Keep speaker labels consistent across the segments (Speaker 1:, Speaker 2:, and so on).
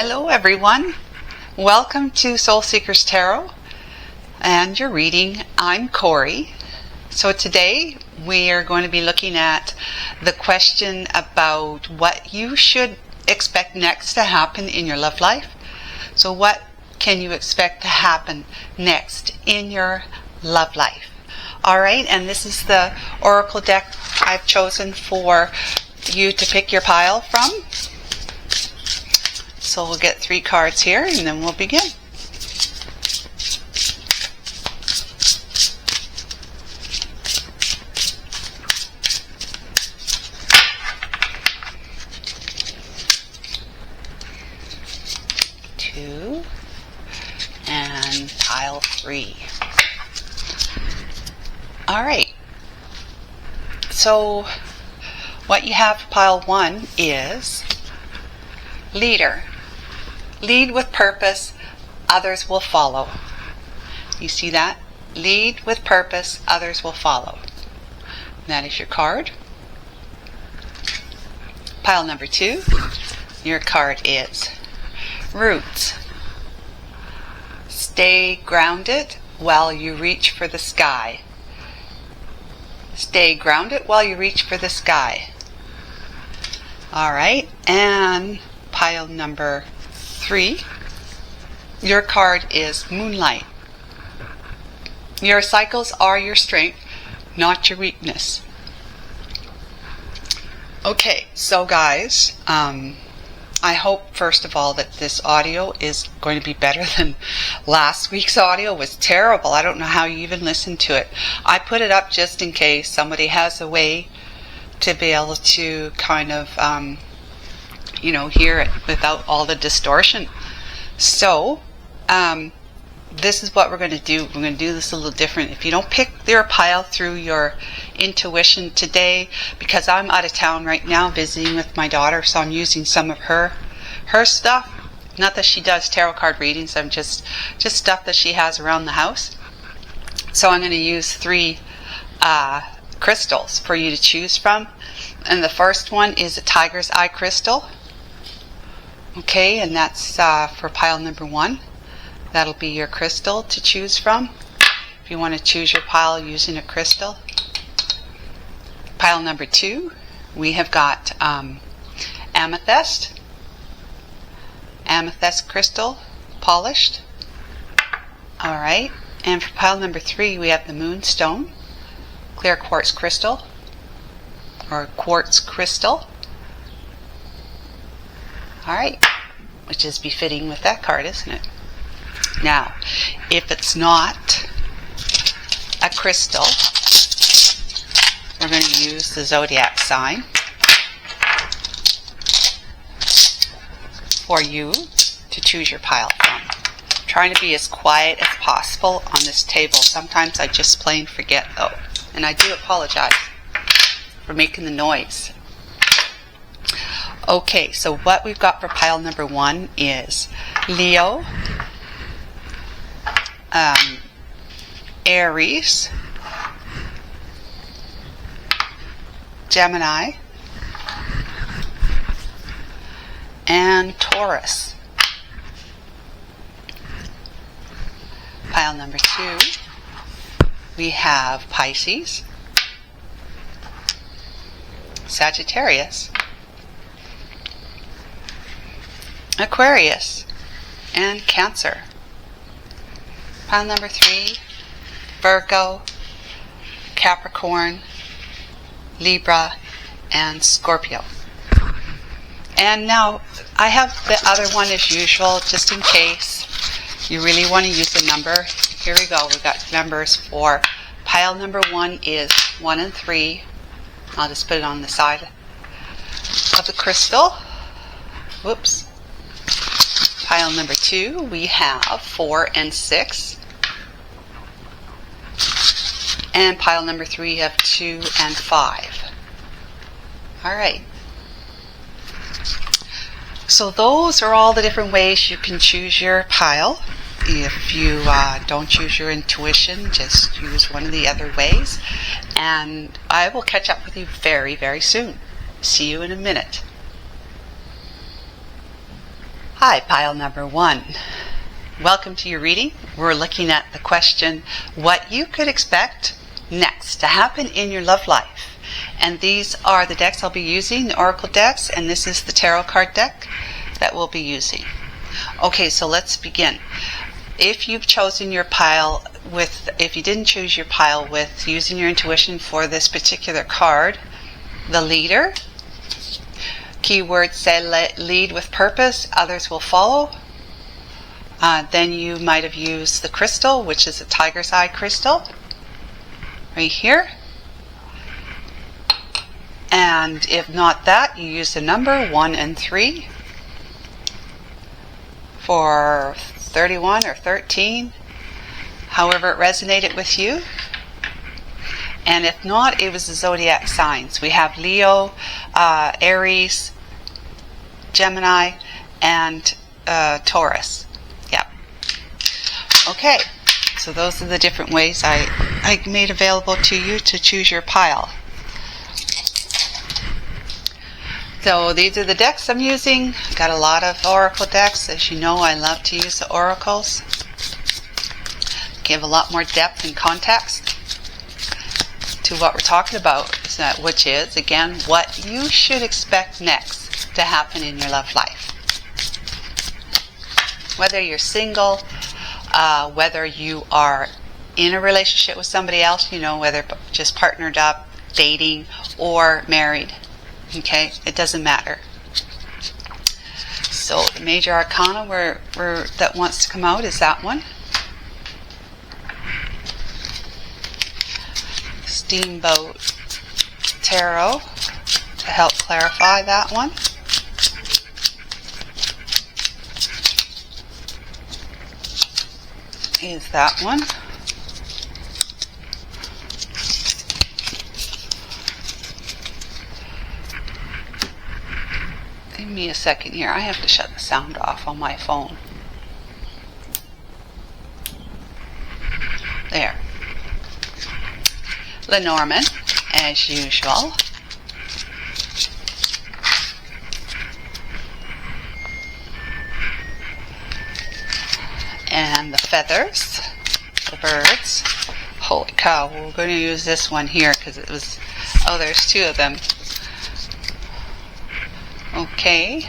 Speaker 1: Hello everyone, welcome to Soul Seekers Tarot and your reading. I'm Corey. So today we are going to be looking at the question about what you should expect next to happen in your love life. So what can you expect to happen next in your love life? Alright, and this is the oracle deck I've chosen for you to pick your pile from. So we'll get 3 cards here and then we'll begin. Two and pile 3. Alright. So what you have for pile 1 is leader. Lead with purpose, others will follow. You see that? Lead with purpose, others will follow. That is your card. Pile number 2, your card is roots. Stay grounded while you reach for the sky. Stay grounded while you reach for the sky. Alright, and pile number 3, your card is moonlight. Your cycles are your strength, not your weakness. Okay, so guys, I hope first of all that this audio is going to be better than last week's audio. It was terrible. I don't know how you even listened to it. I put it up just in case somebody has a way to be able to kind of hear it without all the distortion. So this is what we're going to do. We're going to do this a little different. If you don't pick your pile through your intuition today, because I'm out of town right now visiting with my daughter, so I'm using some of her stuff. Not that she does tarot card readings, I'm just stuff that she has around the house. So I'm going to use 3 crystals for you to choose from. And the first one is a tiger's eye crystal. Okay, and that's for pile number 1. That'll be your crystal to choose from if you want to choose your pile using a crystal. Pile number 2, we have got amethyst crystal, polished. Alright, and for pile number 3, we have the moonstone, clear quartz crystal, or quartz crystal. Alright, which is befitting with that card, isn't it? Now, if it's not a crystal, we're going to use the zodiac sign for you to choose your pile from. I'm trying to be as quiet as possible on this table. Sometimes I just plain forget though, and I do apologize for making the noise. Okay, so what we've got for pile number 1 is Leo, Aries, Gemini, and Taurus. Pile number 2, we have Pisces, Sagittarius, Aquarius, and Cancer. Pile number 3, Virgo, Capricorn, Libra, and Scorpio. And now I have the other one as usual, just in case you really want to use a number. Here we go. We've got numbers for pile number 1 is 1 and 3. I'll just put it on the side of the crystal. Whoops. Pile number 2, we have 4 and 6. And pile number 3, you have 2 and 5. Alright. So those are all the different ways you can choose your pile. If you don't choose your intuition, just use one of the other ways. And I will catch up with you very, very soon. See you in a minute. Hi, pile number 1. Welcome to your reading. We're looking at the question, what you could expect next to happen in your love life. And these are the decks I'll be using, the Oracle decks, and this is the Tarot card deck that we'll be using. Okay, so let's begin. If you've chosen your pile if you didn't choose your pile with using your intuition for this particular card, the leader, keywords say lead with purpose, others will follow. Then you might have used the crystal, which is a tiger's eye crystal, right here. And if not that, you use the number 1 and 3 for 31 or 13, however it resonated with you. And if not, it was the zodiac signs. We have Leo, Aries, Gemini, and Taurus. Yep. Okay, so those are the different ways I made available to you to choose your pile. So these are the decks I'm using. I've got a lot of oracle decks. As you know, I love to use the oracles. Give a lot more depth and context to what we're talking about, which is, again, what you should expect next to happen in your love life. Whether you're single, whether you are in a relationship with somebody else, whether just partnered up, dating, or married. Okay, it doesn't matter. So the major arcana that wants to come out is that one. Steamboat Tarot to help clarify that one. Is that one. Give me a second here. I have to shut the sound off on my phone. There. Lenormand, as usual. And the feathers, the birds. Holy cow, we're going to use this one here because it was, there's 2 of them. Okay,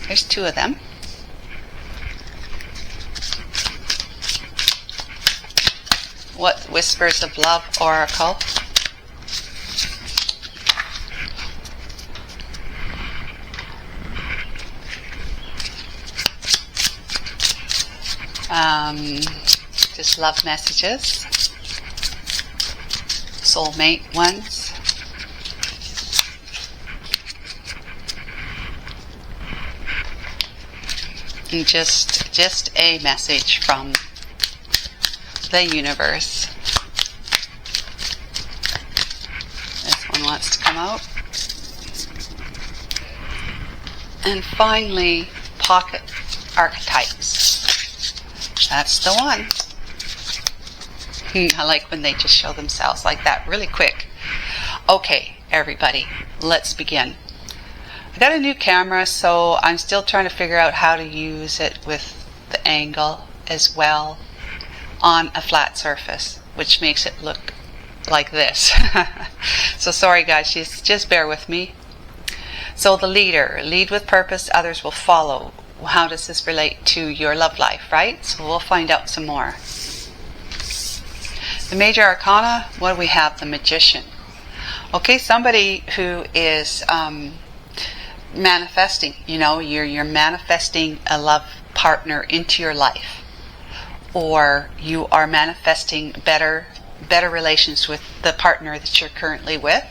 Speaker 1: there's 2 of them. What Whispers of Love Oracle. Just love messages. Soulmate ones. And just a message from the universe. This one wants to come out. And finally, pocket archetypes. That's the one. I like when they just show themselves like that really quick. Okay, everybody, let's begin. I got a new camera, so I'm still trying to figure out how to use it with the angle as well on a flat surface, which makes it look like this. So sorry guys, just bear with me. So the leader, lead with purpose, others will follow. How does this relate to your love life, right? So we'll find out some more. The major arcana, what do we have? The magician. Okay, somebody who is manifesting, you're manifesting a love partner into your life, or you are manifesting better relations with the partner that you're currently with,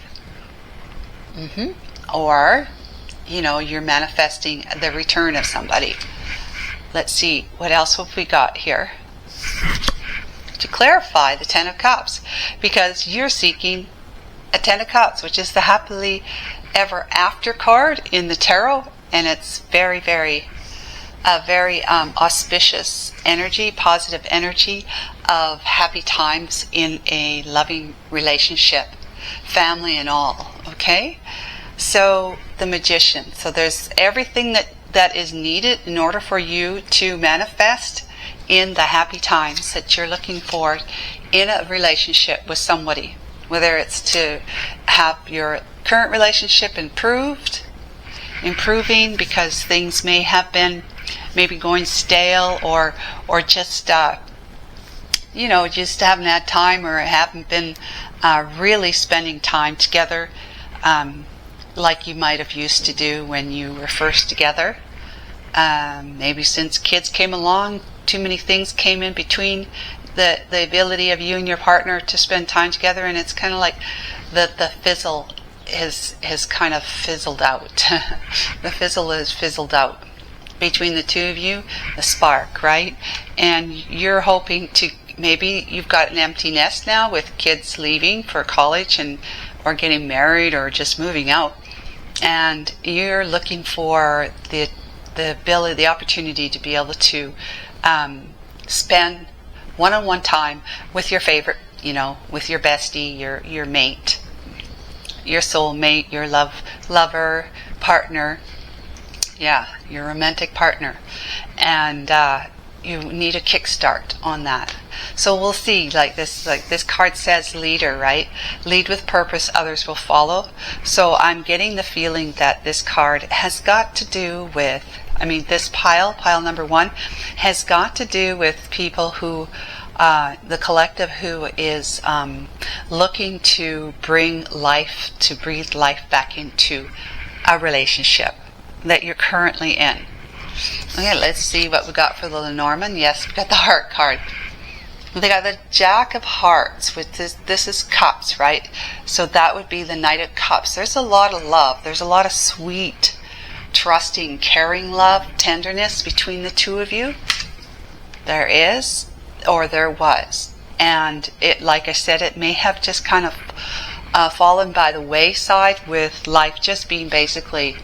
Speaker 1: or you're manifesting the return of somebody. Let's see, what else have we got here to clarify the 10 of Cups, because you're seeking a 10 of Cups, which is the happily ever after card in the tarot, and it's very, very auspicious energy, positive energy of happy times in a loving relationship, family and all. Okay, so the magician. So there's everything that that is needed in order for you to manifest in the happy times that you're looking for in a relationship with somebody. Whether it's to have your current relationship improving because things may have been maybe going stale, or just just haven't had time, or haven't been really spending time together like you might have used to do when you were first together. Maybe since kids came along, too many things came in between the ability of you and your partner to spend time together, and it's kind of like the fizzle has kind of fizzled out. The fizzle is fizzled out between the two of you, the spark, right? And you're hoping to, maybe you've got an empty nest now with kids leaving for college or getting married or just moving out, and you're looking for the ability, the opportunity to be able to spend one-on-one time with your favorite, with your bestie, your mate, your soulmate, your lover, partner, your romantic partner, and you need a kickstart on that. So we'll see, like this card says, leader, right? Lead with purpose, others will follow. So I'm getting the feeling that this card has got to do with, this pile number 1, has got to do with people who, the collective who is looking to breathe life back into a relationship that you're currently in. Okay, let's see what we got for the Lenormand. Yes, we got the Heart card. They got the Jack of Hearts, with this is Cups, right? So that would be the Knight of Cups. There's a lot of love. There's a lot of sweet, trusting, caring love, tenderness between the two of you. There is, or there was. And it, like I said, it may have just kind of fallen by the wayside with life just being basically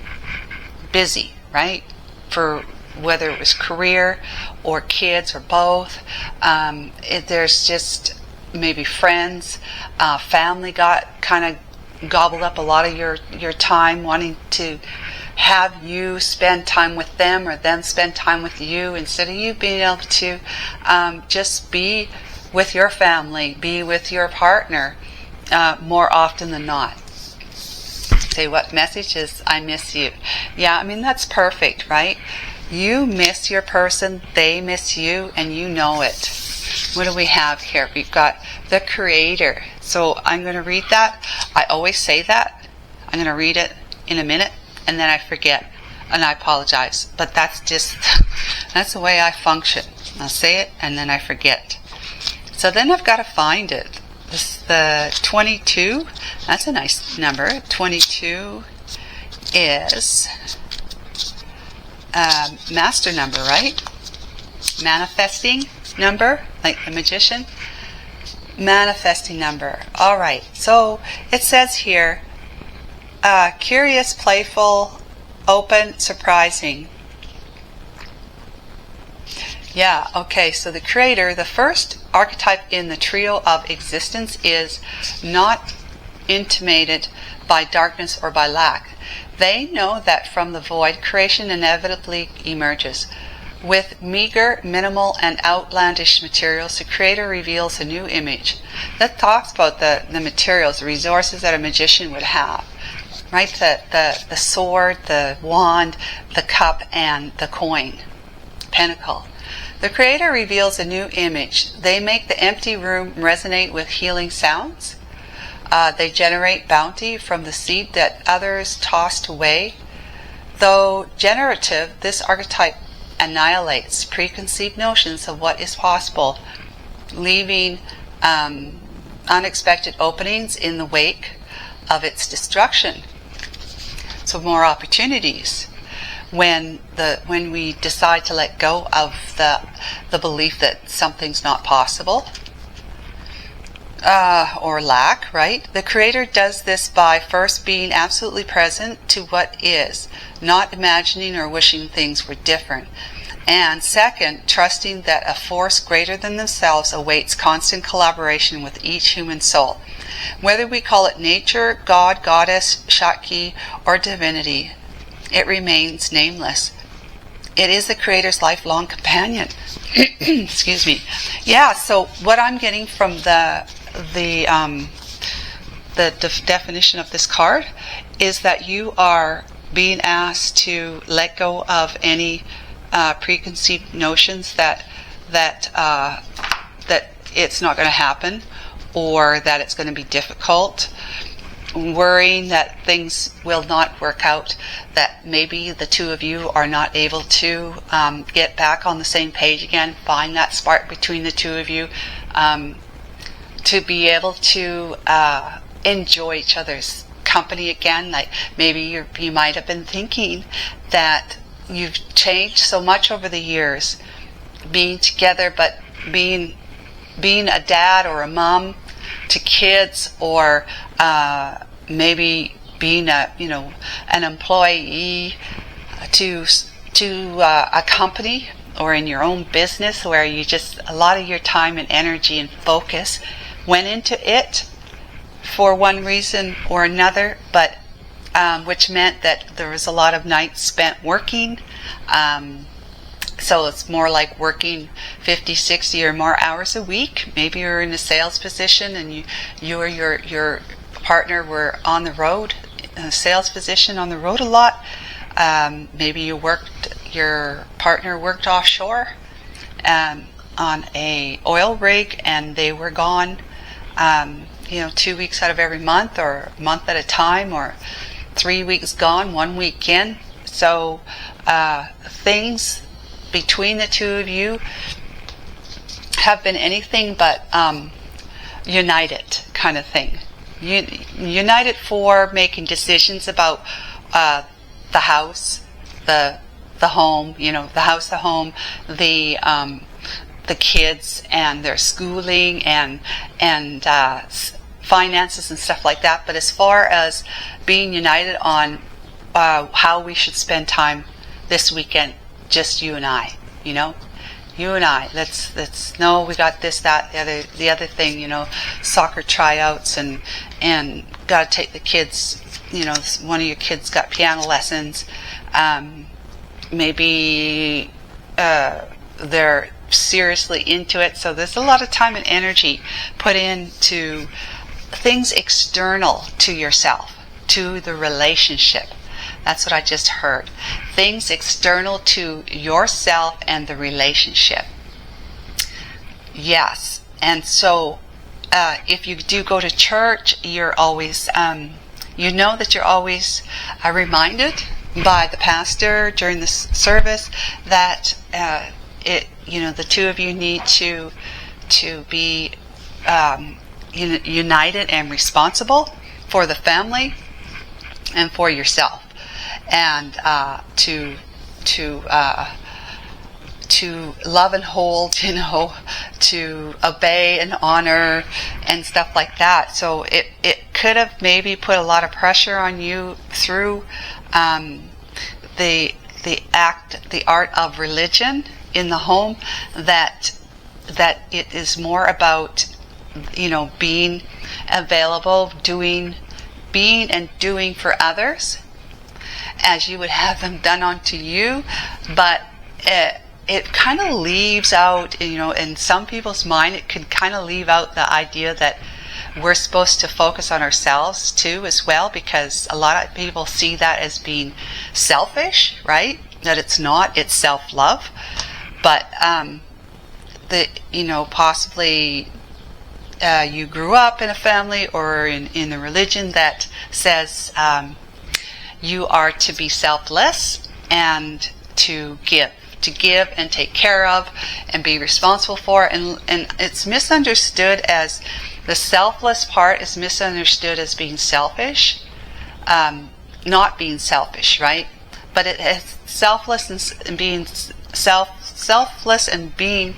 Speaker 1: busy, right? For whether it was career or kids or both. There's just maybe friends, family got kind of gobbled up a lot of your time, wanting to have you spend time with them or them spend time with you, instead of you being able to just be with your family, be with your partner more often than not. Say, what message is, I miss you? Yeah, that's perfect, right? You miss your person, they miss you, and you know it. What do we have here? We've got the Creator. So I'm going to read that. I always say that. I'm going to read it in a minute, and then I forget, and I apologize. But that's the way I function. I'll say it, and then I forget. So then I've got to find it. The 22, that's a nice number. 22 is master number, right? Manifesting number, like the magician. Manifesting number. All right. So it says here, curious, playful, open, surprising. Yeah, okay, so the Creator, the first archetype in the trio of existence, is not intimidated by darkness or by lack. They know that from the void, creation inevitably emerges. With meager, minimal, and outlandish materials, the Creator reveals a new image. That talks about the materials, the resources that a magician would have. Right? The sword, the wand, the cup, and the coin. Pentacle. The Creator reveals a new image. They make the empty room resonate with healing sounds. They generate bounty from the seed that others tossed away. Though generative, this archetype annihilates preconceived notions of what is possible, leaving unexpected openings in the wake of its destruction. So more opportunities when we decide to let go of the belief that something's not possible. Or lack, right? The Creator does this by first being absolutely present to what is, not imagining or wishing things were different. And second, trusting that a force greater than themselves awaits constant collaboration with each human soul. Whether we call it nature, God, goddess, Shakti, or divinity, it remains nameless. it is the Creator's lifelong companion. Excuse me. Yeah, so what I'm getting from the definition of this card is that you are being asked to let go of any preconceived notions that it's not going to happen, or that it's going to be difficult, worrying that things will not work out, that maybe the two of you are not able to get back on the same page again, find that spark between the two of you, to be able to enjoy each other's company again. Like maybe you might have been thinking that you've changed so much over the years being together, but being a dad or a mom to kids, or maybe being an employee to a company, or in your own business, where you just, a lot of your time and energy and focus went into it for one reason or another, but which meant that there was a lot of nights spent working. So it's more like working 50, 60 or more hours a week. Maybe you're in a sales position and you or your partner were on the road, in a sales position on the road a lot. Maybe your partner worked offshore on a oil rig, and they were gone 2 weeks out of every month, or a month at a time, or 3 weeks gone, 1 week in. So things between the two of you have been anything but united kind of thing. United for making decisions about the house, the home, the house, the home, the kids and their schooling and finances and stuff like that. But as far as being united on how we should spend time this weekend, just you and I, you and I, let's know we got this, that, the other thing, soccer tryouts and got to take the kids, one of your kids got piano lessons, maybe they're seriously into it. So there's a lot of time and energy put into things external to yourself, to the relationship. That's what I just heard. Things external to yourself and the relationship. Yes. And so if you do go to church, you're always, that you're always reminded by the pastor during the service that the two of you need to be united and responsible for the family and for yourself, and to love and hold, to obey and honor and stuff like that. So it could have maybe put a lot of pressure on you through the art of religion in the home, that it is more about being available, being and doing for others as you would have them done unto you. But it kind of leaves out, in some people's mind, it could kind of leave out the idea that we're supposed to focus on ourselves too as well, because a lot of people see that as being selfish, right? That it's not, it's self-love. But possibly you grew up in a family or in a religion that says you are to be selfless and to give and take care of and be responsible for, and it's misunderstood as, the selfless part is misunderstood as being selfish, not being selfish, right? But it is selfless and being selfless and being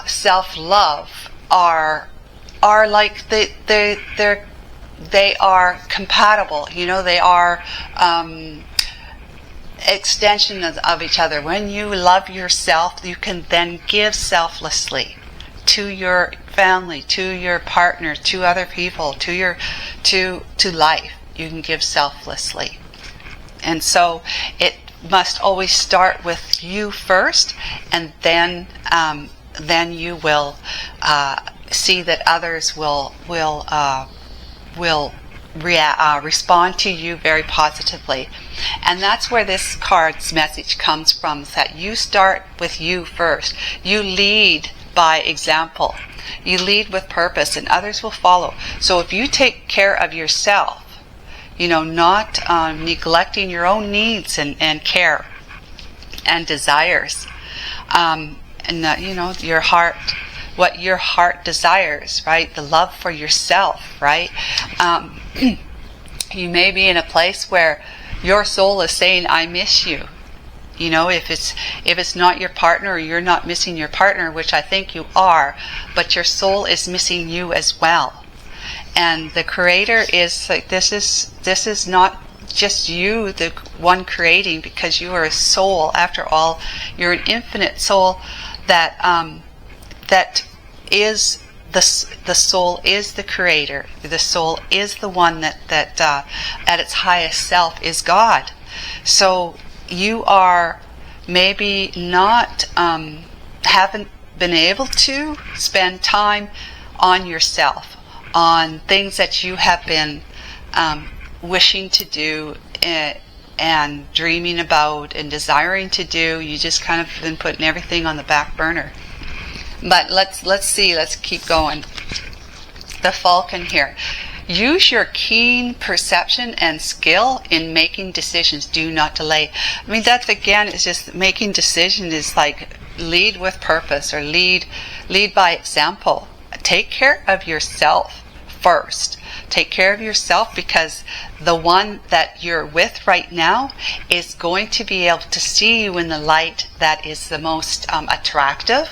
Speaker 1: self-love are like they are compatible. They are extensions of each other. When you love yourself, you can then give selflessly to your family, to your partner, to other people, to life. You can give selflessly. And so it must always start with you first, and then you will see that others will respond to you very positively. And that's where this card's message comes from, that you start with you first. You lead by example. You lead with purpose, and others will follow. So if you take care of yourself, not neglecting your own needs and care and desires, your heart, what your heart desires, right? The love for yourself, right? You may be in a place where your soul is saying, I miss you. If it's not your partner, or you're not missing your partner, which I think you are, but your soul is missing you as well. And the Creator is like, this is not just you, the one creating, because you are a soul. After all, you're an infinite soul that is the soul is the Creator. The soul is the one that at its highest self is God. So you are maybe not haven't been able to spend time on yourself, on things that you have been wishing to do and dreaming about and desiring to do. You just kind of been putting everything on the back burner. But let's keep going. The Falcon here. Use your keen perception and skill in making decisions. Do not delay. I mean, that's again, it's just making decisions is like lead with purpose, or lead by example. Take care of yourself first. Take care of yourself, because the one that you're with right now is going to be able to see you in the light that is the most attractive.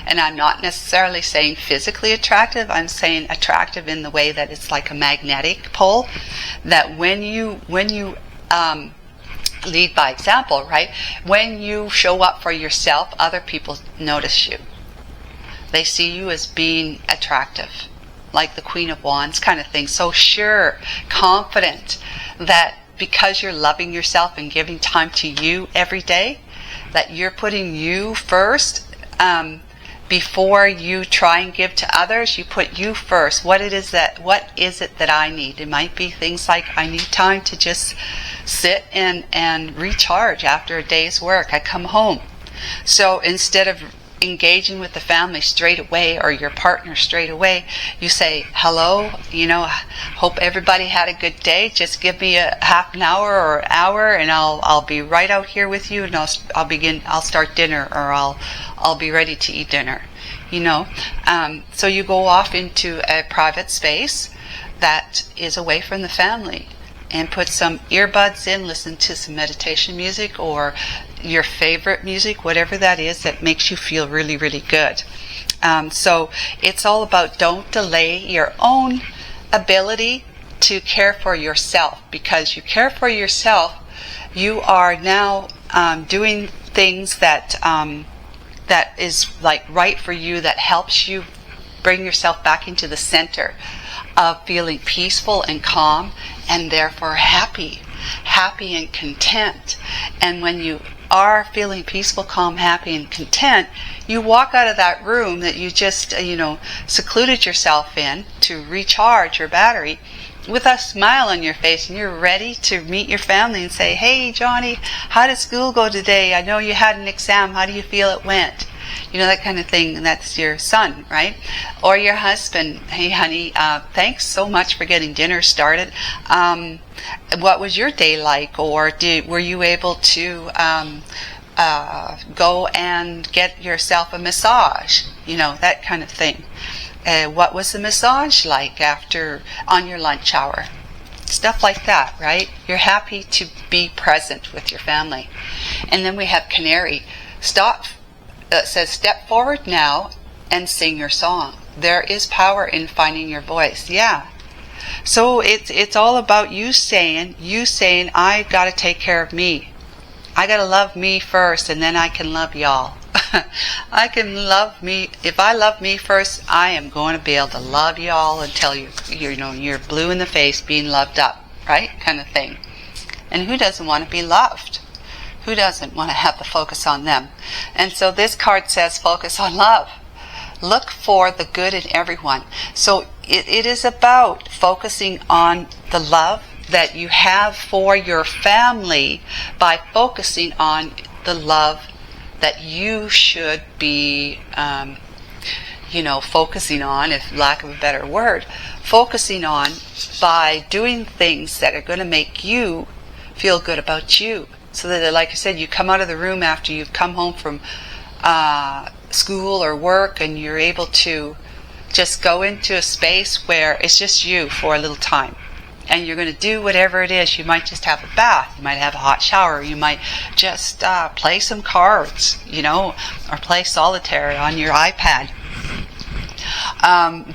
Speaker 1: And I'm not necessarily saying physically attractive. I'm saying attractive in the way that it's like a magnetic pole. That when you lead by example, right? When you show up for yourself, other people notice you. They see you as being attractive, like the Queen of Wands kind of thing. So sure, confident that because you're loving yourself and giving time to you every day, that you're putting you first. Before you try and give to others, you put you first. What is it that I need? It might be things like, I need time to just sit and recharge after a day's work. I come home. So instead of engaging with the family straight away, or your partner straight away, you say, hello, hope everybody had a good day. Just give me a half an hour or an hour, and I'll be right out here with you, and I'll start dinner, or I'll be ready to eat dinner. So you go off into a private space that is away from the family, and put some earbuds in, listen to some meditation music, or your favorite music, whatever that is that makes you feel really, really good. So it's all about, don't delay your own ability to care for yourself, because you care for yourself, you are now doing things that is like right for you, that helps you bring yourself back into the center of feeling peaceful and calm, and therefore happy and content. And when you are feeling peaceful, calm, happy, and content, you walk out of that room that you just, secluded yourself in to recharge your battery, with a smile on your face, and you're ready to meet your family and say, hey Johnny, how did school go today? I know you had an exam. How do you feel it went? That kind of thing. And that's your son, right? Or your husband. Hey honey, thanks so much for getting dinner started. What was your day like? Or were you able to go and get yourself a massage? That kind of thing. What was the massage like on your lunch hour? Stuff like that, right? You're happy to be present with your family. And then we have Canary. Says, step forward now and sing your song. There is power in finding your voice. Yeah. So it's all about you saying, I got to take care of me. I got to love me first, and then I can love y'all. I can love me. If I love me first, I am going to be able to love y'all until you're blue in the face being loved up, right? Kind of thing. And who doesn't want to be loved, Who doesn't want to have the focus on them? And so this card says focus on love. Look for the good in everyone. So it is about focusing on the love that you have for your family by focusing on the love that you should be, focusing on, if lack of a better word, focusing on by doing things that are going to make you feel good about you. So that, like I said, you come out of the room after you've come home from school or work, and you're able to just go into a space where it's just you for a little time. And you're going to do whatever it is. You might just have a bath. You might have a hot shower. You might just play some cards, or play solitaire on your iPad.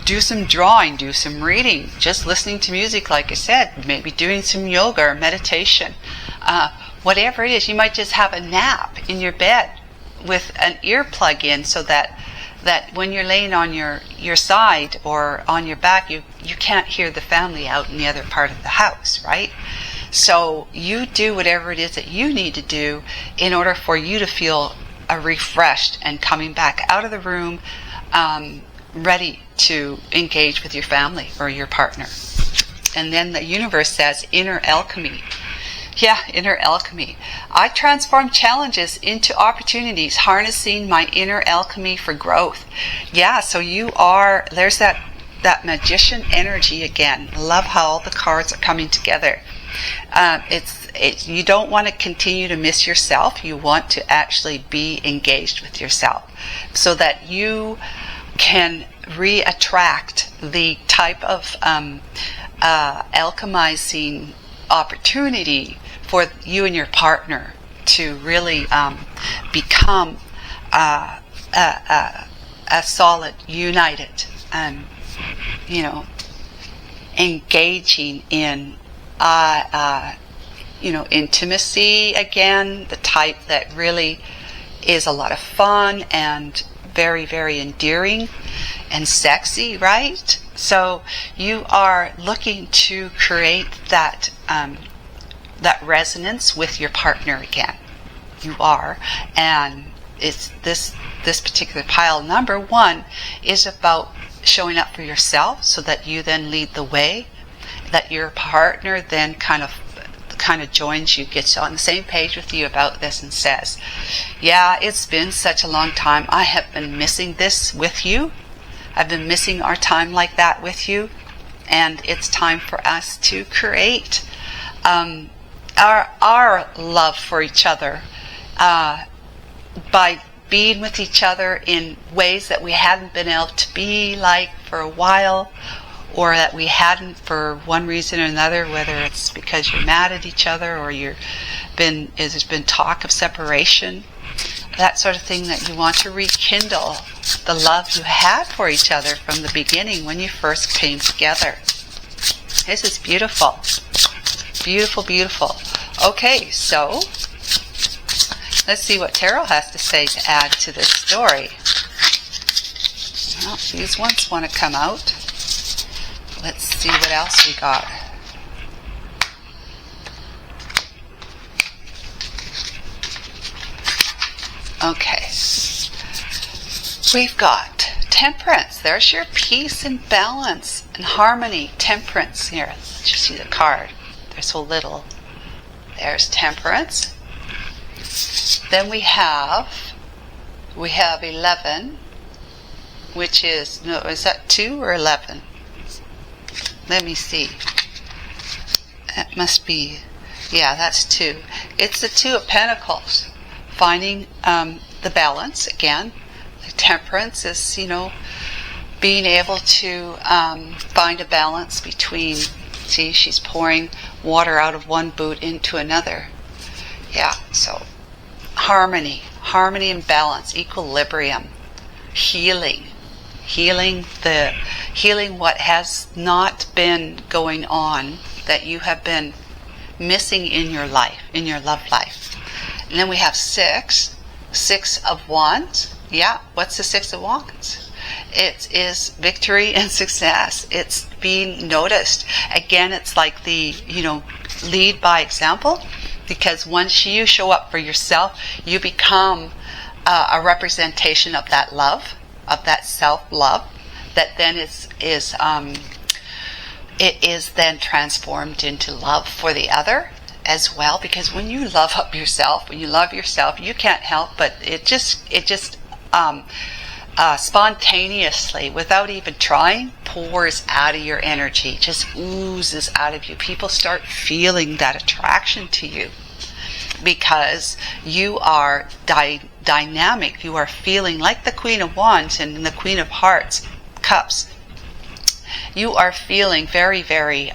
Speaker 1: Do some drawing, do some reading, just listening to music, like I said, maybe doing some yoga or meditation. Whatever it is, you might just have a nap in your bed with an earplug in, so that when you're laying on your side or on your back, you can't hear the family out in the other part of the house, right? So you do whatever it is that you need to do in order for you to feel refreshed and coming back out of the room ready to engage with your family or your partner. And then the universe says inner alchemy. Yeah, inner alchemy. I transform challenges into opportunities, harnessing my inner alchemy for growth. Yeah, so there's that magician energy again. I love how all the cards are coming together. You don't want to continue to miss yourself. You want to actually be engaged with yourself so that you can re-attract the type of alchemizing opportunity for you and your partner to really become a solid, united, engaging in intimacy again, the type that really is a lot of fun and very, very endearing and sexy, right? So you are looking to create that resonance with your partner again. You are. And it's this particular pile number 1 is about showing up for yourself so that you then lead the way, that your partner then kind of joins you, gets on the same page with you about this and says, yeah, it's been such a long time. I have been missing this with you. I've been missing our time like that with you. And it's time for us to create our love for each other by being with each other in ways that we hadn't been able to be like for a while, or that we hadn't for one reason or another, whether it's because you're mad at each other or there's been talk of separation, that sort of thing, that you want to rekindle the love you had for each other from the beginning when you first came together. This is beautiful. Beautiful, beautiful. Okay, so let's see what Tarot has to say to add to this story. Well, these ones want to come out. Let's see what else we got. Okay. We've got Temperance. There's your peace and balance and harmony. Temperance. Here, let's just see the card. They're so little. There's Temperance. Then we have 11, which is, no, is that 2 or 11? Let me see. That must be, yeah, that's 2. It's the 2 of Pentacles. Finding the balance again. The Temperance is, being able to find a balance between, see, she's pouring water out of one boot into another. Yeah, so harmony and balance, equilibrium, healing what has not been going on, that you have been missing in your life, in your love life. And then we have 6 of Wands. Yeah, what's the 6 of Wands? It is victory and success. It's being noticed. Again, it's like the, lead by example. Because once you show up for yourself, you become a representation of that love, of that self-love, that then it is then transformed into love for the other as well. Because when you love up yourself, when you love yourself, you can't help but it just spontaneously, without even trying, pours out of your energy, just oozes out of you. People start feeling that attraction to you because you are dynamic. You are feeling like the Queen of Wands and the Queen of Hearts, Cups. You are feeling very, very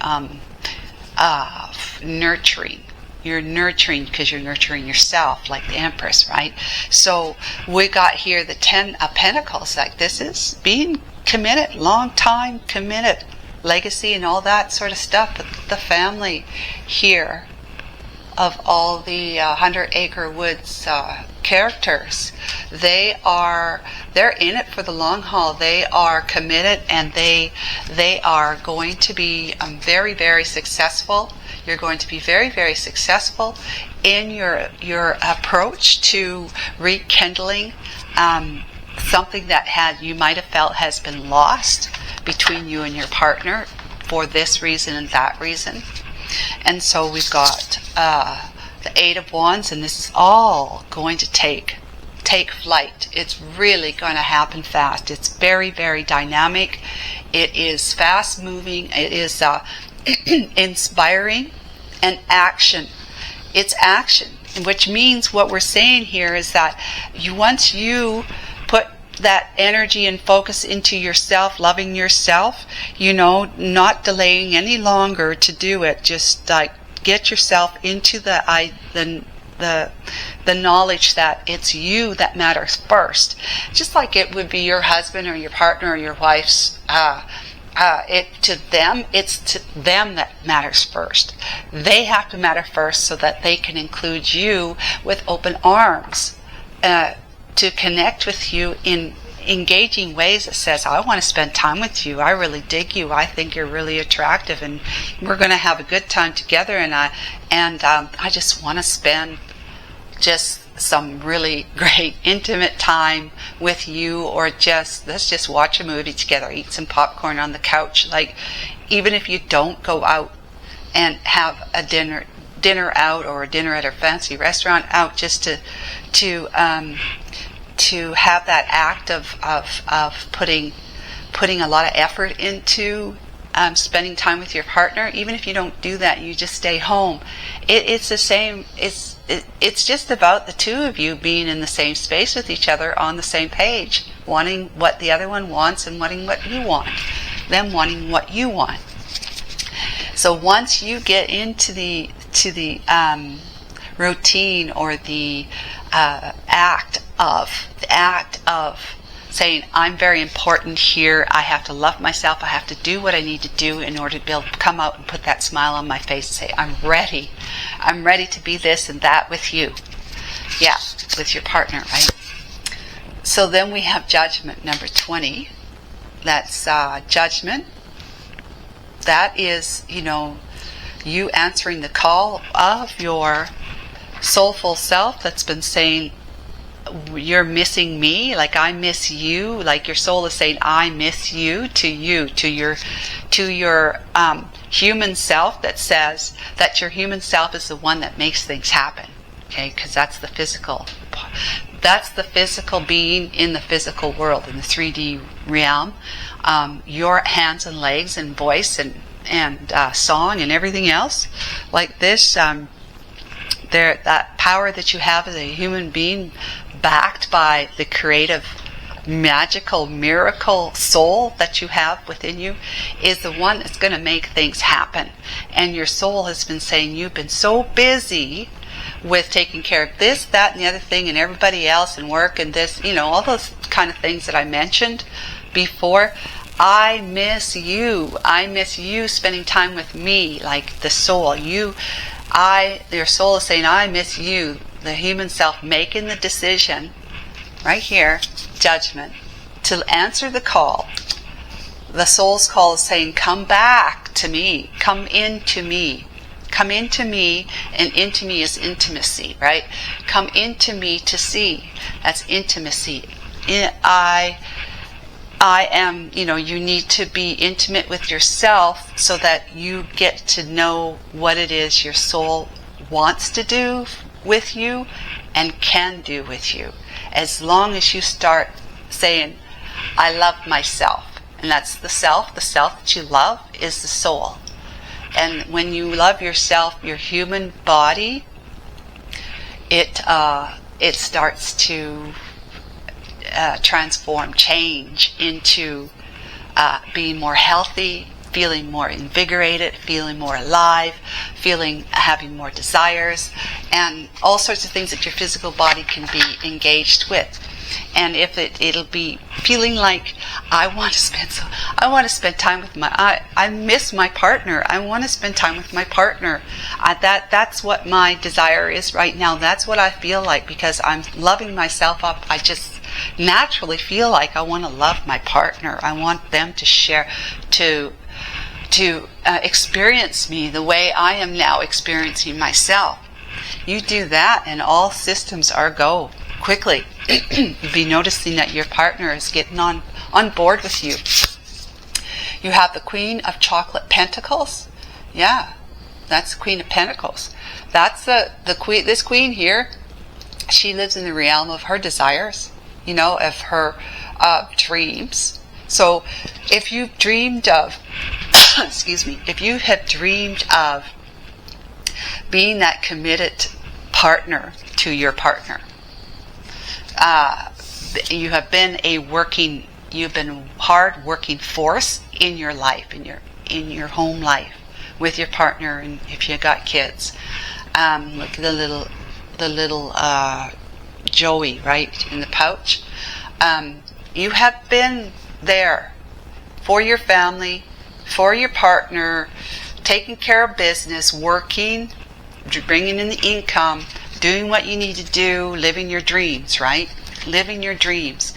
Speaker 1: nurturing. You're nurturing because you're nurturing yourself, like the Empress, right? So we got here the 10 of Pentacles. Like, this is being committed, long time committed, legacy and all that sort of stuff. The family here of all the 100 Acre Woods characters, they're in it for the long haul. They are committed, and they are going to be very, very successful. You're going to be very, very successful in your approach to rekindling something that you might have felt has been lost between you and your partner for this reason and that reason. And so we've got the 8 of Wands, and this is all going to take flight. It's really going to happen fast. It's very, very dynamic. It is fast moving. It is inspiring, and action. It's action, which means what we're saying here is that once you put that energy and focus into yourself, loving yourself, not delaying any longer to do it, just like get yourself into the knowledge that it's you that matters first. Just like it would be your husband or your partner or your wife's it's to them that matters first. They have to matter first so that they can include you with open arms, to connect with you in engaging ways that says, I want to spend time with you. I really dig you. I think you're really attractive, and we're going to have a good time together. And I just want to spend just some really great intimate time with you, or let's just watch a movie together, eat some popcorn on the couch. Like, even if you don't go out and have a dinner out, or a dinner at a fancy restaurant out, just to have that act of putting a lot of effort into spending time with your partner. Even if you don't do that, you just stay home. It's the same. It's just about the two of you being in the same space with each other, on the same page, wanting what the other one wants and wanting what you want, them wanting what you want. So once you get into the routine, or the act of saying, I'm very important here, I have to love myself, I have to do what I need to do in order to be able to come out and put that smile on my face and say, I'm ready to be this and that with you. Yeah, with your partner, right? So then we have Judgment, number 20. That's Judgment. That is, you answering the call of your soulful self that's been saying, you're missing me, like I miss you. Like your soul is saying, I miss you, to your human self, that says that your human self is the one that makes things happen. Okay, because that's the physical being in the physical world, in the 3D realm. Your hands and legs and voice and song and everything else like this, that power that you have as a human being, backed by the creative, magical, miracle soul that you have within you, is the one that's going to make things happen. And your soul has been saying, you've been so busy with taking care of this, that, and the other thing, and everybody else, and work, and this, all those kind of things that I mentioned before. I miss you. I miss you spending time with me, like the soul. Your soul is saying, I miss you, the human self, making the decision, right here, Judgment, to answer the call. The soul's call is saying, come back to me, come into me, Come into me, and into me is intimacy, right? Come into me to see. That's intimacy. I am, you need to be intimate with yourself so that you get to know what it is your soul wants to do with you and can do with you. As long as you start saying, I love myself. And that's the self that you love is the soul. And when you love yourself, your human body, it starts to transform, change into being more healthy, feeling more invigorated, feeling more alive, having more desires, and all sorts of things that your physical body can be engaged with. And if it'll be feeling like I want to spend time with I miss my partner. I want to spend time with my partner. That's what my desire is right now. That's what I feel like, because I'm loving myself up. I just naturally feel like I want to love my partner. I want them to share, to experience me the way I am now experiencing myself. You do that and all systems are go quickly. You'll be noticing that your partner is getting on board with you. You have the Queen of Chocolate Pentacles. Yeah, that's the Queen of Pentacles. That's the queen. This queen here, she lives in the realm of her desires, of her dreams. So if you've dreamed of, if you have dreamed of being that committed partner to your partner, you have been you've been hard working force in your life, in your home life with your partner, and if you got kids, look at the little Joey right in the pouch. You have been there for your family, for your partner, taking care of business, working, bringing in the income, doing what you need to do, living your dreams, right? Living your dreams.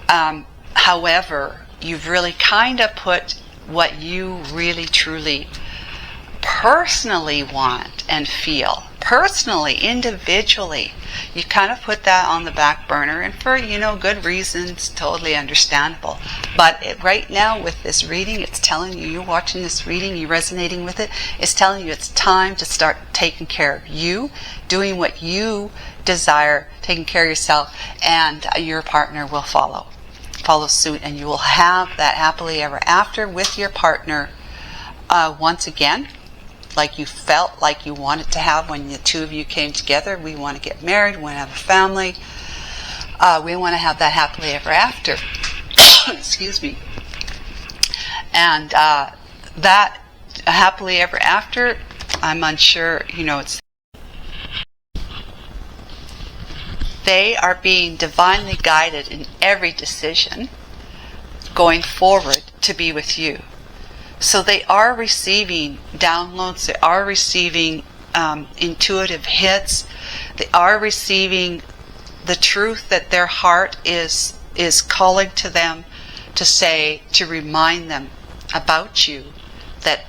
Speaker 1: However, you've really kind of put what you really, truly, personally want and feel, personally, individually, you kind of put that on the back burner, and for, good reasons, totally understandable. But right now with this reading, it's telling you, you're watching this reading, you're resonating with it, it's telling you it's time to start taking care of you, doing what you desire, taking care of yourself, and your partner will follow suit, and you will have that happily ever after with your partner once again, like you felt like you wanted to have when the two of you came together. We want to get married, we want to have a family, we want to have that happily ever after. Excuse me. And that happily ever after, I'm unsure, it's they are being divinely guided in every decision going forward to be with you. So they are receiving downloads, they are receiving intuitive hits, they are receiving the truth that their heart is calling to them to say, to remind them about you, that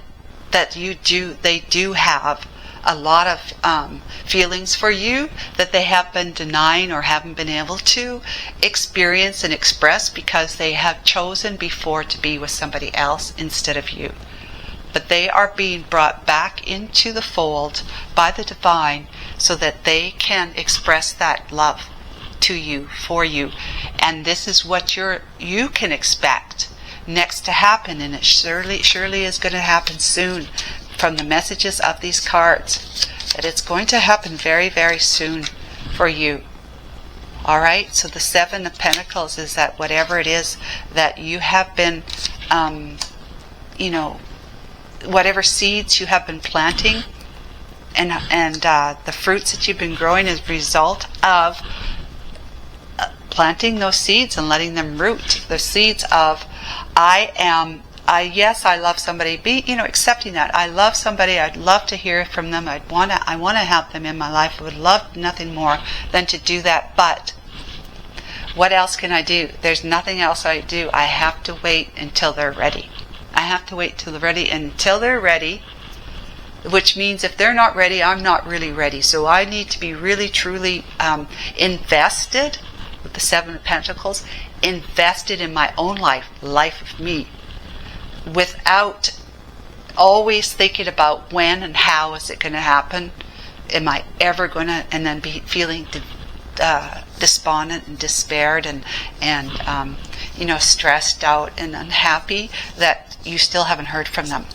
Speaker 1: they do have a lot of feelings for you that they have been denying or haven't been able to experience and express because they have chosen before to be with somebody else instead of you. But they are being brought back into the fold by the divine so that they can express that love to you, for you. And this is what you can expect next to happen, and it surely is going to happen soon. From the messages of these cards, that it's going to happen very, very soon for you. Alright, so the Seven of Pentacles is that whatever it is that you have been, whatever seeds you have been planting, and the fruits that you've been growing as a result of planting those seeds and letting them root. The seeds of, yes, I love somebody. Accepting that. I love somebody. I'd love to hear from them. I want to have them in my life. I would love nothing more than to do that. But what else can I do? There's nothing else I do. I have to wait until they're ready. I have to wait till they're ready. And until they're ready, which means if they're not ready, I'm not really ready. So I need to be really, truly invested with the Seven of Pentacles, invested in my own life of me, without always thinking about when and how is it going to happen. Am I ever going to, and then be feeling despondent and despaired and stressed out and unhappy that you still haven't heard from them.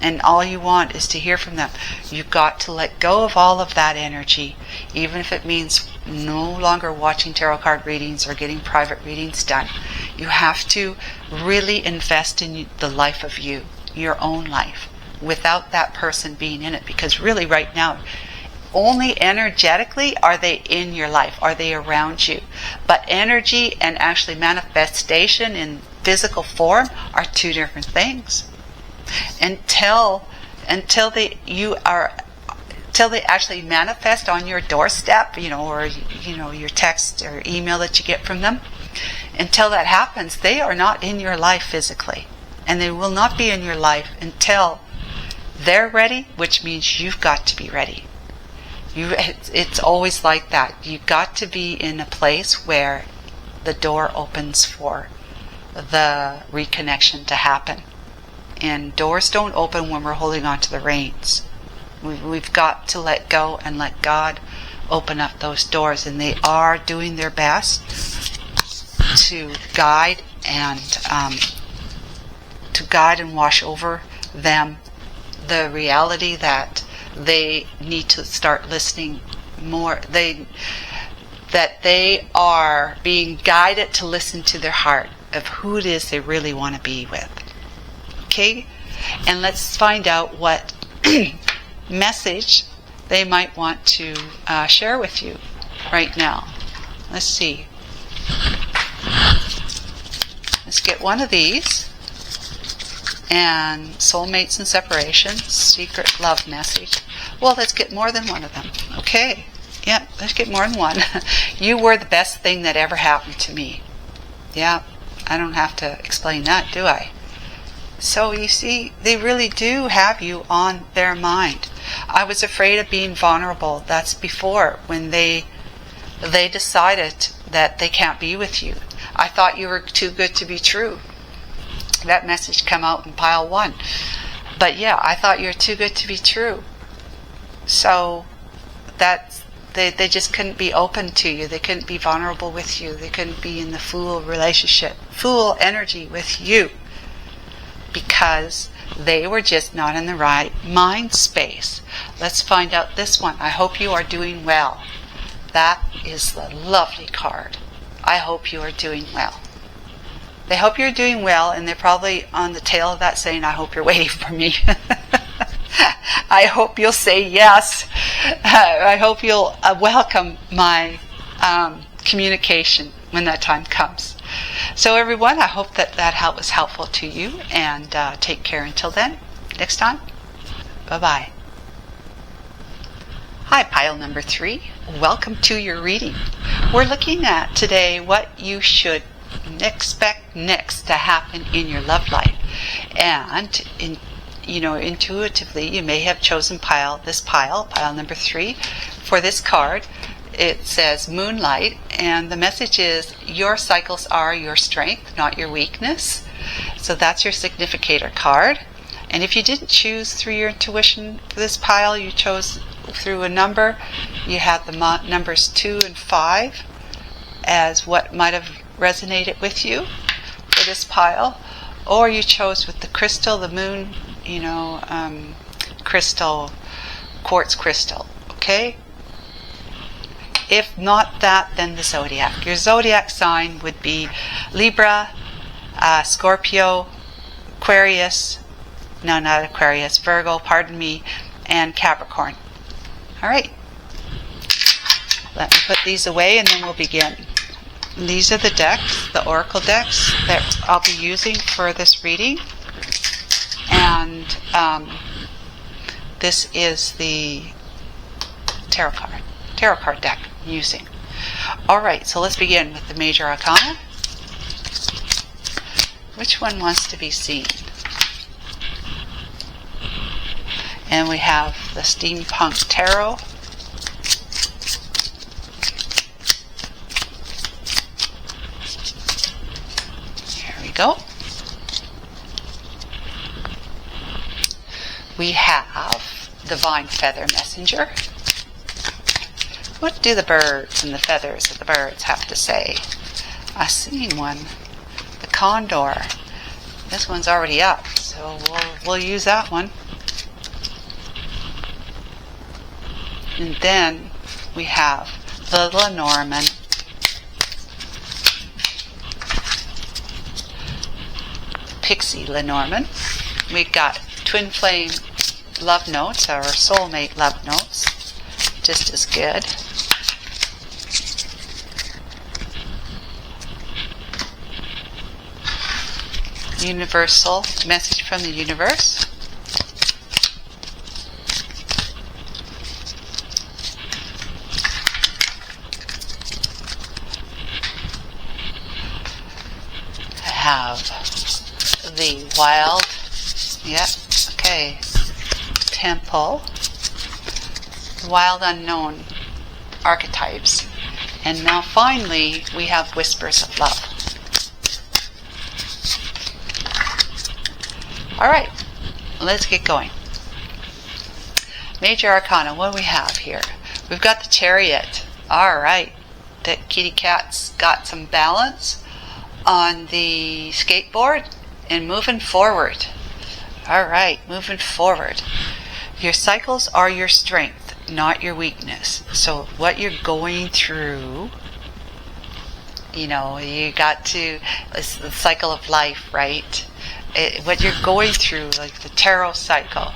Speaker 1: And all you want is to hear from them. You've got to let go of all of that energy, even if it means no longer watching tarot card readings or getting private readings done. You have to really invest in the life of you, your own life, without that person being in it. Because really right now, only energetically are they in your life, are they around you. But energy and actually manifestation in physical form are two different things. Until they actually manifest on your doorstep, or your text or email that you get from them, until that happens, they are not in your life physically, and they will not be in your life until they're ready, which means you've got to be ready. It's always like that. You've got to be in a place where the door opens for the reconnection to happen. And doors don't open when we're holding on to the reins. We've got to let go and let God open up those doors. And they are doing their best to guide and wash over them the reality that they need to start listening more. That they are being guided to listen to their heart of who it is they really want to be with. Okay? And let's find out what message they might want to share with you right now. Let's see. Let's get one of these. And soulmates and separation, secret love message. Well, let's get more than one of them. Okay. Yeah, let's get more than one. You were the best thing that ever happened to me. Yeah, I don't have to explain that, do I? So you see, they really do have you on their mind. I was afraid of being vulnerable. That's before, when they decided that they can't be with you. I thought you were too good to be true. That message come out in pile 1. But yeah, I thought you were too good to be true. So they just couldn't be open to you. They couldn't be vulnerable with you. They couldn't be in the fool relationship, fool energy with you, because they were just not in the right mind space. Let's find out this one. I hope you are doing well. That is the lovely card. I hope you are doing well. They hope you're doing well, and they're probably on the tail of that saying, I hope you're waiting for me. I hope you'll say yes. I hope you'll welcome my communication when that time comes. So everyone, I hope that help was helpful to you, and take care until then. Next time, bye-bye. Hi, pile number 3. Welcome to your reading. We're looking at today what you should expect next to happen in your love life. And intuitively, you may have chosen pile number 3 for this card. It says Moonlight, and the message is your cycles are your strength, not your weakness. So that's your significator card. And if you didn't choose through your intuition for this pile, you chose through a number, you had the numbers 2 and 5 as what might have resonated with you for this pile, or you chose with the crystal, the moon, crystal, quartz crystal. Okay? If not that, then the zodiac. Your zodiac sign would be Libra, Scorpio, Aquarius, no, not Aquarius, Virgo, pardon me, and Capricorn. All right. Let me put these away and then we'll begin. These are the decks, the oracle decks that I'll be using for this reading. And this is the tarot card deck I'm using. Alright, so let's begin with the major arcana. Which one wants to be seen? And we have the Steampunk Tarot. Here we go. We have Divine Feather Messenger. What do the birds and the feathers of the birds have to say? I seen one. The Condor. This one's already up, so we'll use that one. And then we have the Lenormand. Pixie Lenormand. We got Twin Flame Love Notes, our Soulmate Love Notes. Just as good. Universal Message from the Universe. I have the Wild, okay, Temple, Wild Unknown Archetypes, and now finally we have Whispers of Love. Alright, let's get going. Major Arcana, what do we have here? We've got the Chariot. Alright, that kitty cat's got some balance on the skateboard and moving forward. Alright, moving forward. Your cycles are your strength, not your weakness. So what you're going through, you got to, it's the cycle of life, right? What you're going through, like the tarot cycle,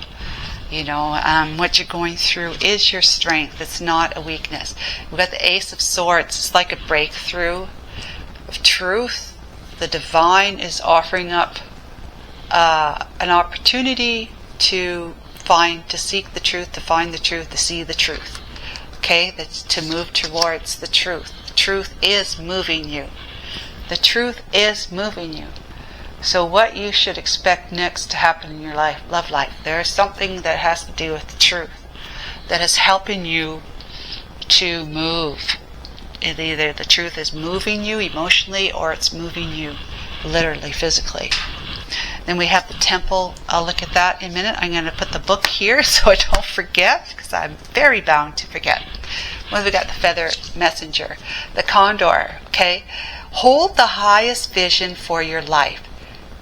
Speaker 1: what you're going through is your strength. It's not a weakness. We've got the Ace of Swords. It's like a breakthrough of truth. The divine is offering up an opportunity to seek the truth, to find the truth, to see the truth. Okay, that's to move towards the truth. The truth is moving you. The truth is moving you. So what you should expect next to happen in your life, love life, there is something that has to do with the truth that is helping you to move. Either the truth is moving you emotionally or it's moving you literally, physically. Then we have the Temple. I'll look at that in a minute. I'm going to put the book here so I don't forget, because I'm very bound to forget. Well, we got the Feather Messenger, the Condor. Okay, hold the highest vision for your life.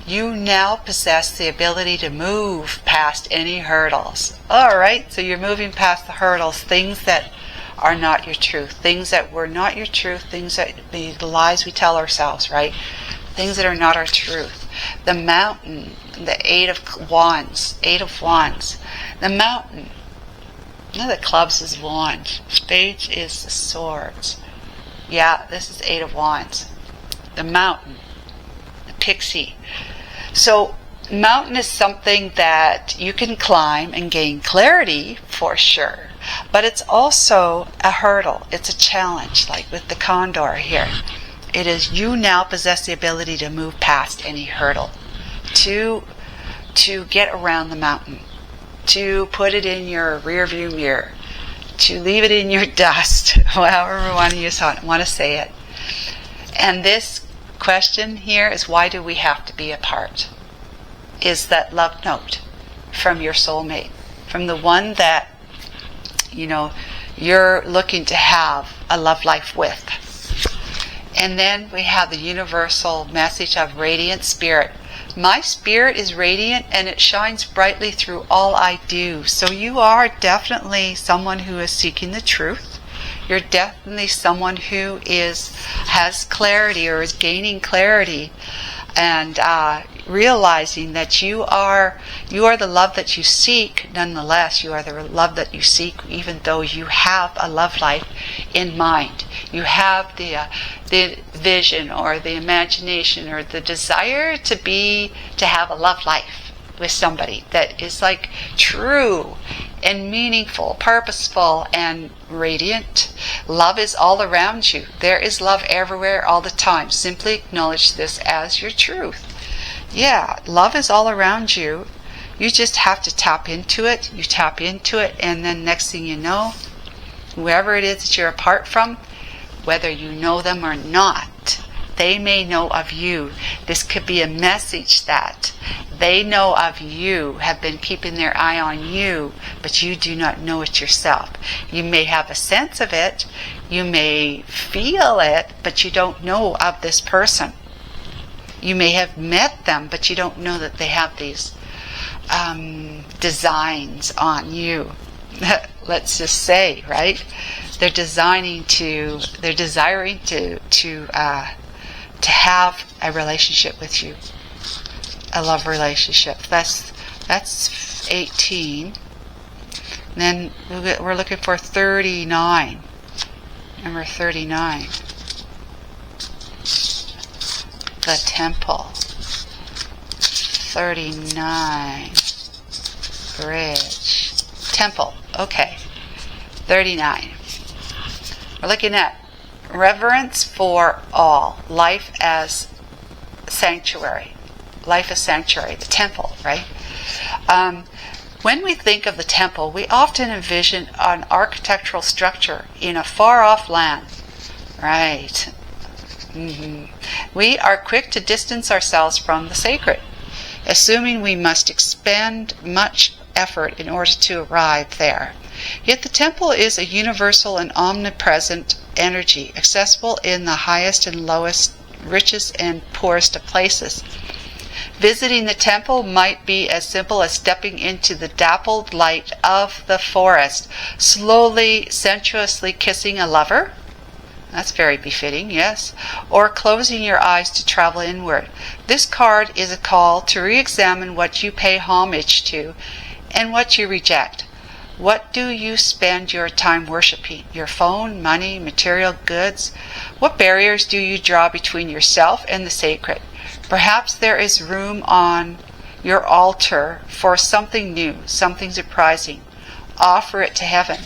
Speaker 1: You now possess the ability to move past any hurdles. Alright, so you're moving past the hurdles, things that are not your truth, things that were not your truth, things that the lies we tell ourselves, right? Things that are not our truth. The Mountain, the Eight of Wands. The Mountain. None of the clubs is wands. Spades is the swords. Yeah, this is Eight of Wands. The Mountain. The Pixie. So, mountain is something that you can climb and gain clarity for sure. But it's also a hurdle. It's a challenge, like with the Condor here. It is you now possess the ability to move past any hurdle. To get around the mountain. To put it in your rear view mirror. To leave it in your dust. However you want to say it. And this question here is, why do we have to be apart? Is that love note from your soulmate, from the one that you're looking to have a love life with. And then we have the universal message of radiant spirit. My spirit is radiant and it shines brightly through all I do. So you are definitely someone who is seeking the truth. You're definitely someone who has clarity or is gaining clarity, and realizing that you are the love that you seek. Nonetheless, you are the love that you seek, even though you have a love life in mind. You have the vision or the imagination or the desire to have a love life with somebody that is like true and meaningful, purposeful, and radiant. Love is all around you. There is love everywhere all the time. Simply acknowledge this as your truth. Yeah, love is all around you. You just have to tap into it. You tap into it, and then next thing you know, whoever it is that you're apart from, whether you know them or not, they may know of you. This could be a message that they know of you, have been keeping their eye on you, but you do not know it yourself. You may have a sense of it, you may feel it, but you don't know of this person. You may have met them, but you don't know that they have these designs on you. Let's just say, right? They're desiring to have a relationship with you, a love relationship. That's 18. And then we're looking for 39. Number 39. The Temple. 39. Bridge. Temple. Okay. 39. We're looking at reverence for all. Life as sanctuary. Life as sanctuary. The temple, right? When we think of the temple, we often envision an architectural structure in a far-off land. Right. We are quick to distance ourselves from the sacred, assuming we must expend much effort in order to arrive there. Yet the temple is a universal and omnipresent energy, accessible in the highest and lowest, richest and poorest of places. Visiting the temple might be as simple as stepping into the dappled light of the forest, slowly, sensuously kissing a lover. That's very befitting, yes. Or closing your eyes to travel inward. This card is a call to re-examine what you pay homage to and what you reject. What do you spend your time worshiping? Your phone, money, material goods? What barriers do you draw between yourself and the sacred? Perhaps there is room on your altar for something new, something surprising. Offer it to heaven.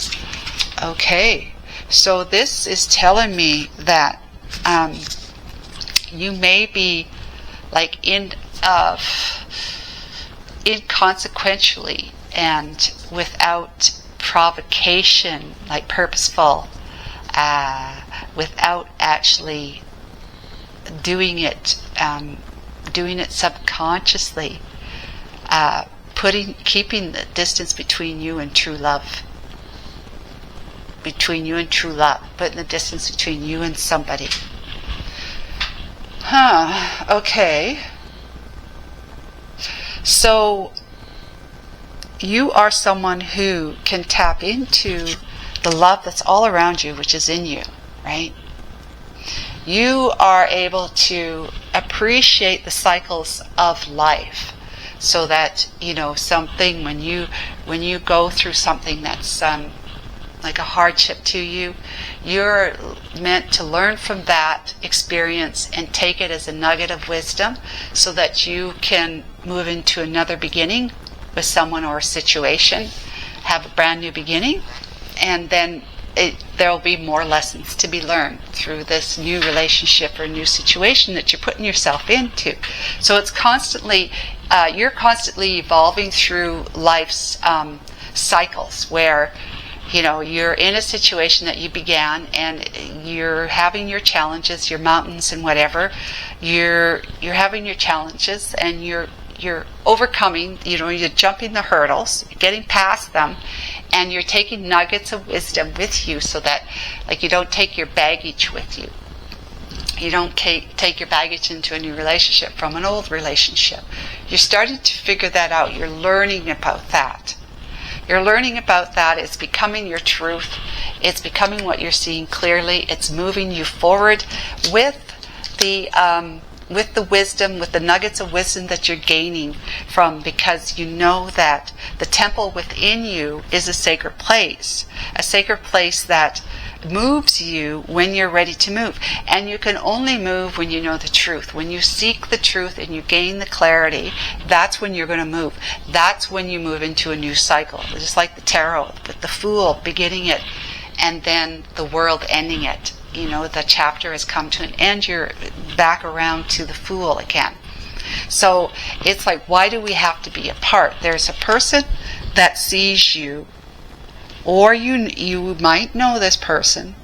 Speaker 1: Okay, so this is telling me that you may be like inconsequentially and without provocation, like purposeful, without actually doing it subconsciously, keeping the distance between you and true love. Between you and true love, putting the distance between you and somebody. Okay. So you are someone who can tap into the love that's all around you, which is in you, right? You are able to appreciate the cycles of life, so that, you know, something, when you go through something that's like a hardship to you, you're meant to learn from that experience and take it as a nugget of wisdom, so that you can move into another beginning with someone or a situation, have a brand new beginning, and then there will be more lessons to be learned through this new relationship or new situation that you're putting yourself into. So it's constantly, you're constantly evolving through life's cycles, where, you know, you're in a situation that you began and you're having your challenges, your mountains and whatever. You're having your challenges and you're overcoming, you know, you're jumping the hurdles, getting past them, and you're taking nuggets of wisdom with you, so that, like, you don't take your baggage with you. You don't take your baggage into a new relationship from an old relationship. You're starting to figure that out. You're learning about that. You're learning about that. It's becoming your truth. It's becoming what you're seeing clearly. It's moving you forward with the wisdom, with the nuggets of wisdom that you're gaining from, because you know that the temple within you is a sacred place that moves you when you're ready to move. And you can only move when you know the truth. When you seek the truth and you gain the clarity, that's when you're going to move. That's when you move into a new cycle. Just like the tarot, with the Fool beginning it and then the World ending it. You know, the chapter has come to an end, you're back around to the Fool again. So it's like, why do we have to be apart? There's a person that sees you, or you might know this person,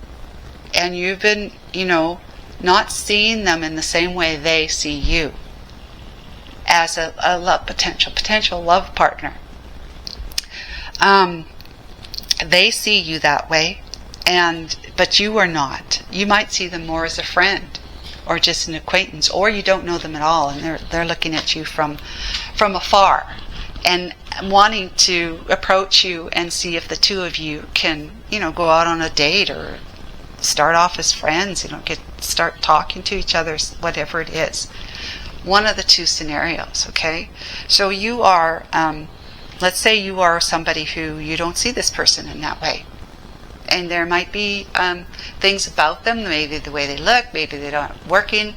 Speaker 1: and you've been, not seeing them in the same way they see you, as a love potential love partner. They see you that way, but you are not. You might see them more as a friend, or just an acquaintance, or you don't know them at all, and they're looking at you from afar, and wanting to approach you and see if the two of you can, go out on a date, or start off as friends, start talking to each other, whatever it is. One of the two scenarios, okay? So you are, let's say you are somebody who you don't see this person in that way. And there might be things about them, maybe the way they look, maybe they're not working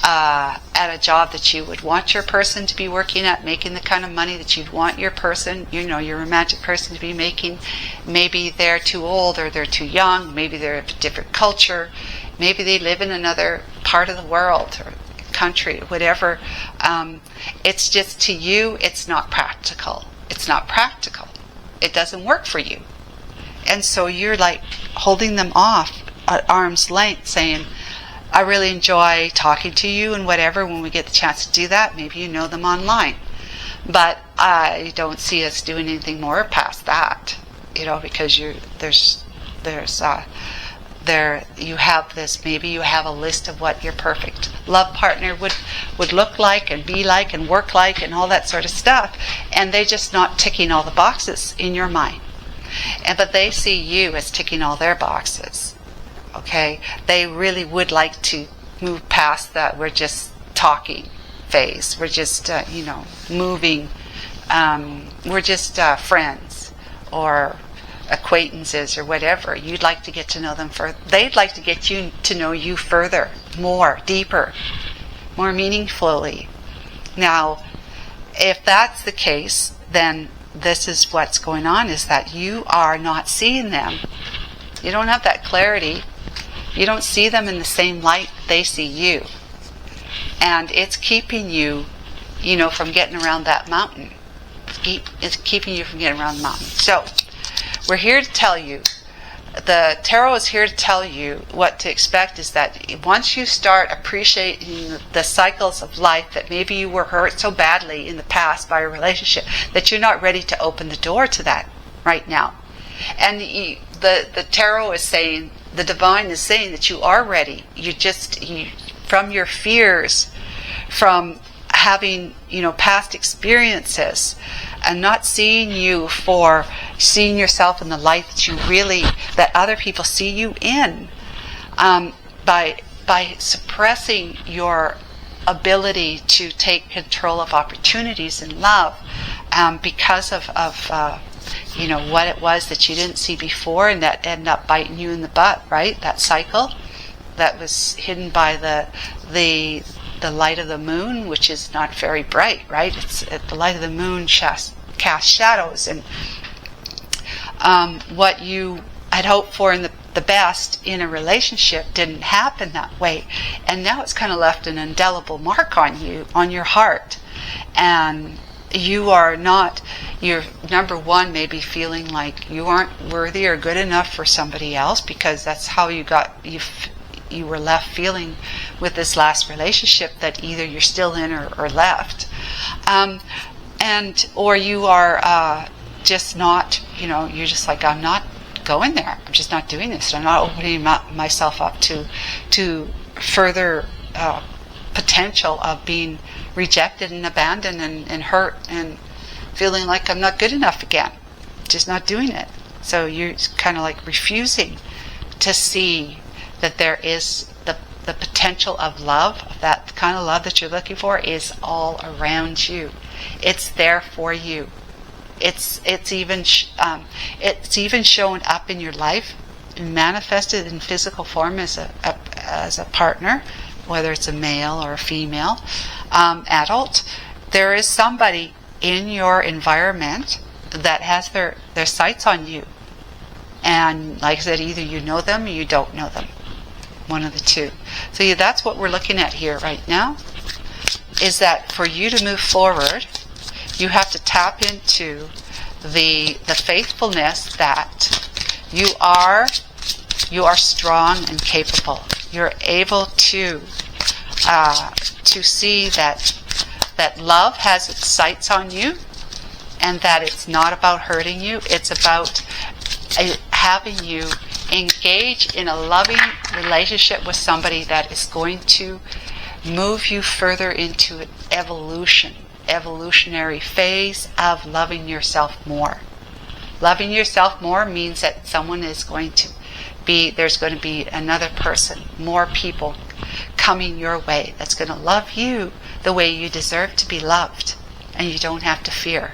Speaker 1: at a job that you would want your person to be working at, making the kind of money that you'd want your person, your romantic person to be making. Maybe they're too old, or they're too young, maybe they're of a different culture, maybe they live in another part of the world or country, whatever. It's just, to you, it's not practical. It's not practical. It doesn't work for you. And so you're like holding them off at arm's length, saying, I really enjoy talking to you and whatever, when we get the chance to do that. Maybe you know them online, but I don't see us doing anything more past that, because you have this, maybe you have a list of what your perfect love partner would look like and be like and work like and all that sort of stuff, and they're just not ticking all the boxes in your mind. But they see you as ticking all their boxes. Okay? They really would like to move past that we're just talking phase. We're just, moving. We're just friends or acquaintances or whatever. You'd like to get to know them further. They'd like to get you to know you further, more, deeper, more meaningfully. Now, if that's the case, then this is what's going on, is that you are not seeing them. You don't have that clarity. You don't see them in the same light they see you. And it's keeping you, from getting around that mountain. It's keeping you from getting around the mountain. So, we're here to tell you, the tarot is here to tell you what to expect, is that once you start appreciating the cycles of life, that maybe you were hurt so badly in the past by a relationship that you're not ready to open the door to that right now. And the tarot is saying, the divine is saying that you are ready. From your fears, from having, past experiences, and not seeing yourself in the light that other people see you in, by suppressing your ability to take control of opportunities in love, because of what it was that you didn't see before, and that ended up biting you in the butt, right? That cycle that was hidden by the light of the moon, which is not very bright, right? It's the light of the moon casts shadows, and what you had hoped for in the best in a relationship didn't happen that way, and now it's kind of left an indelible mark on you, on your heart, and you're number one, maybe feeling like you aren't worthy or good enough for somebody else, because that's how you were left feeling with this last relationship, that either you're still in or left, or you are just not, you're just like, I'm not going there, I'm just not doing this, I'm not opening myself up to further potential of being rejected and abandoned and hurt and feeling like I'm not good enough again, just not doing it. So you're kind of like refusing to see that there is the potential of love, that kind of love that you're looking for, is all around you. It's there for you. It's even shown up in your life, manifested in physical form as a partner, whether it's a male or a female adult. There is somebody in your environment that has their sights on you, and like I said, either you know them or you don't know them, one of the two. So that's what we're looking at here right now. is that for you to move forward, you have to tap into the faithfulness that you are strong and capable. You're able to see that love has its sights on you, and that it's not about hurting you. It's about having you engage in a loving relationship with somebody that is going to move you further into an evolutionary phase of loving yourself more. Loving yourself more means that there's going to be another person, more people coming your way that's going to love you the way you deserve to be loved, and you don't have to fear.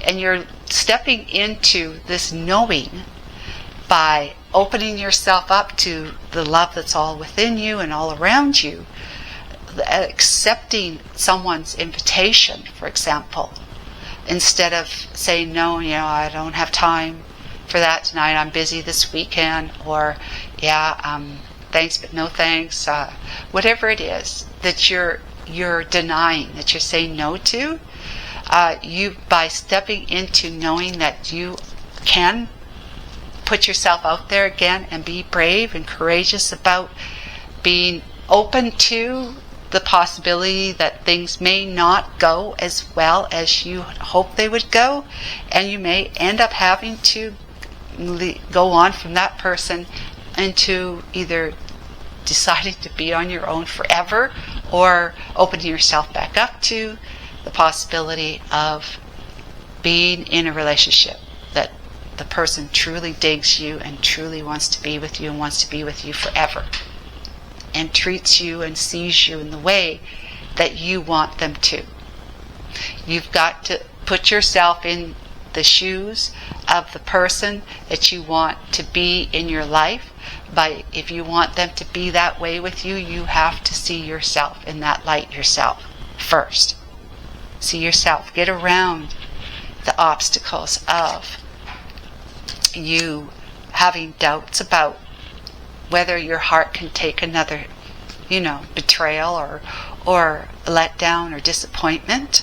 Speaker 1: And you're stepping into this knowing by opening yourself up to the love that's all within you and all around you, accepting someone's invitation, for example, instead of saying, no, I don't have time for that tonight, I'm busy this weekend, or thanks but no thanks, whatever it is that you're denying, that you're saying no to, you, by stepping into knowing that you can put yourself out there again and be brave and courageous about being open to the possibility that things may not go as well as you hope they would go, and you may end up having to go on from that person into either deciding to be on your own forever, or opening yourself back up to the possibility of being in a relationship that the person truly digs you and truly wants to be with you and wants to be with you forever, and treats you and sees you in the way that you want them to. You've got to put yourself in the shoes of the person that you want to be in your life. If you want them to be that way with you, you have to see yourself in that light yourself first. See yourself. Get around the obstacles of you having doubts about whether your heart can take another, betrayal or letdown or disappointment.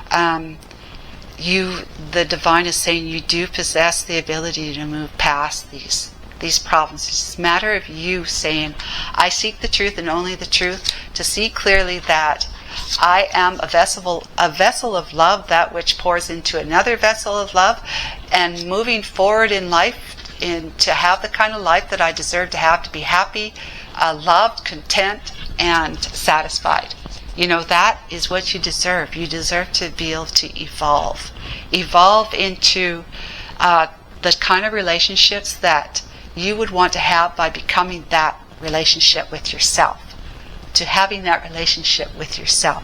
Speaker 1: The divine is saying you do possess the ability to move past these problems. It's just a matter of you saying, I seek the truth and only the truth, to see clearly that I am a vessel of love, that which pours into another vessel of love, and moving forward in life, to have the kind of life that I deserve to have, to be happy, loved, content, and satisfied. That is what you deserve. You deserve to be able to evolve into the kind of relationships that you would want to have by becoming that relationship with yourself, to having that relationship with yourself,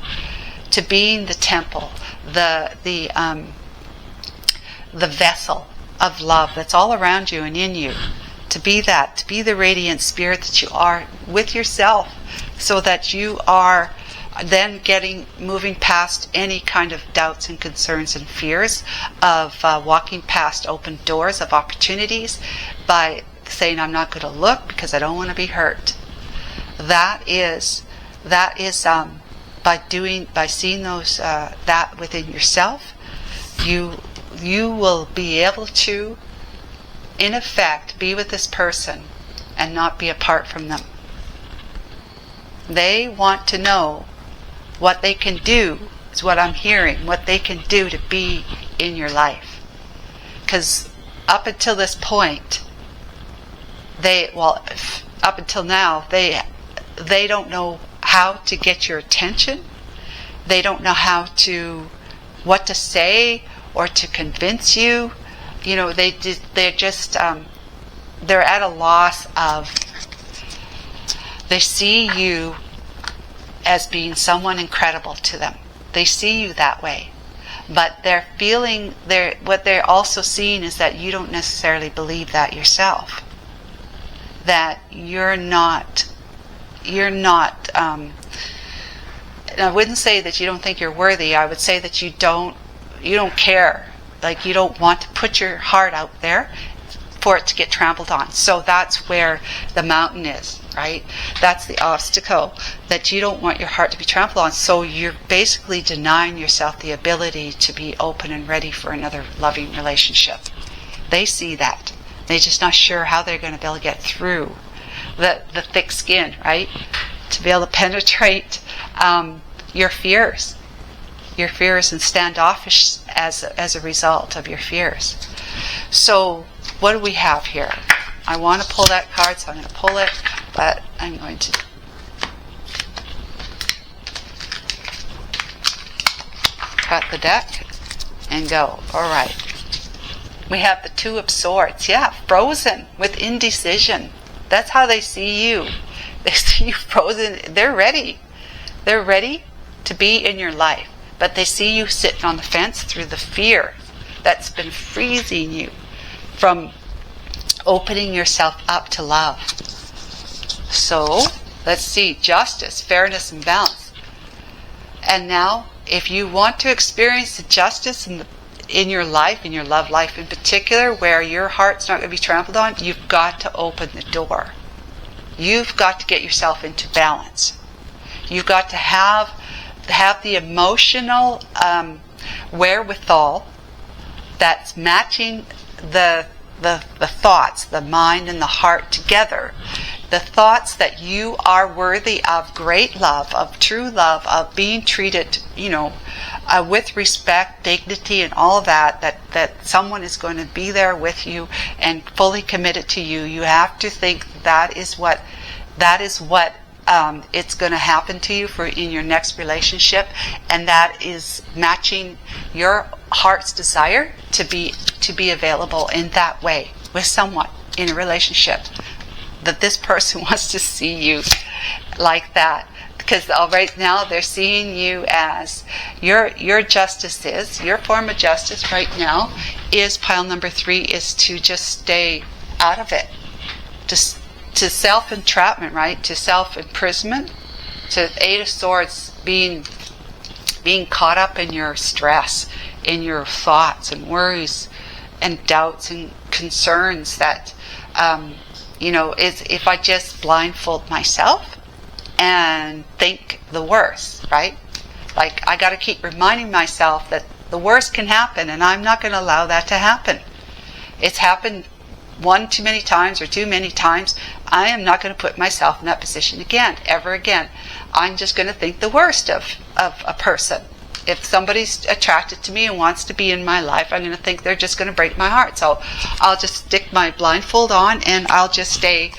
Speaker 1: to being the temple, the vessel of love that's all around you and in you, to be the radiant spirit that you are with yourself, so that you are then moving past any kind of doubts and concerns and fears of walking past open doors of opportunities by saying, I'm not going to look because I don't want to be hurt. That is by seeing those that within yourself, you will be able to, in effect, be with this person and not be apart from them. They want to know what they can do, is what I'm hearing, what they can do to be in your life. Because up until this point, up until now, they don't know how to get your attention. They don't know what to say or to convince you. They're at a loss of, they see you as being someone incredible to them. They see you that way. But what they're also seeing is that you don't necessarily believe that yourself. That you're not, and I wouldn't say that you don't think you're worthy. I would say that you don't care. Like, you don't want to put your heart out there for it to get trampled on. So that's where the mountain is, right? That's the obstacle, that you don't want your heart to be trampled on. So you're basically denying yourself the ability to be open and ready for another loving relationship. They see that. They're just not sure how they're going to be able to get through the thick skin, right? To be able to penetrate your fears and standoffish as a result of your fears. So what do we have here? I want to pull that card, so I'm going to pull it, but I'm going to cut the deck and go. All right. We have the Two of Swords. Yeah, frozen with indecision. That's how they see you. They see you frozen. They're ready. They're ready to be in your life. But they see you sitting on the fence through the fear that's been freezing you from opening yourself up to love. So, let's see. Justice, fairness, and balance. And now, if you want to experience the justice in your life, in your love life in particular, where your heart's not going to be trampled on, you've got to open the door. You've got to get yourself into balance. You've got to have the emotional wherewithal that's matching the thoughts, the mind and the heart together. The thoughts that you are worthy of great love, of true love, of being treated, with respect, dignity, and all of that someone is going to be there with you and fully committed to you. You have to think that is what it's going to happen to you in your next relationship, and that is matching your heart's desire to be available in that way with someone in a relationship. That this person wants to see you like that, because right now they're seeing you as your form of justice right now is pile number 3 is to just stay out of it, to self-entrapment, right? To self-imprisonment, to Eight of Swords being caught up in your stress, in your thoughts and worries and doubts and concerns that, if I just blindfold myself and think the worst, right? Like, I got to keep reminding myself that the worst can happen, and I'm not going to allow that to happen. It's happened one too many times or too many times. I am not going to put myself in that position again, ever again. I'm just going to think the worst of a person. If somebody's attracted to me and wants to be in my life, I'm going to think they're just going to break my heart. So I'll just stick my blindfold on and I'll just stay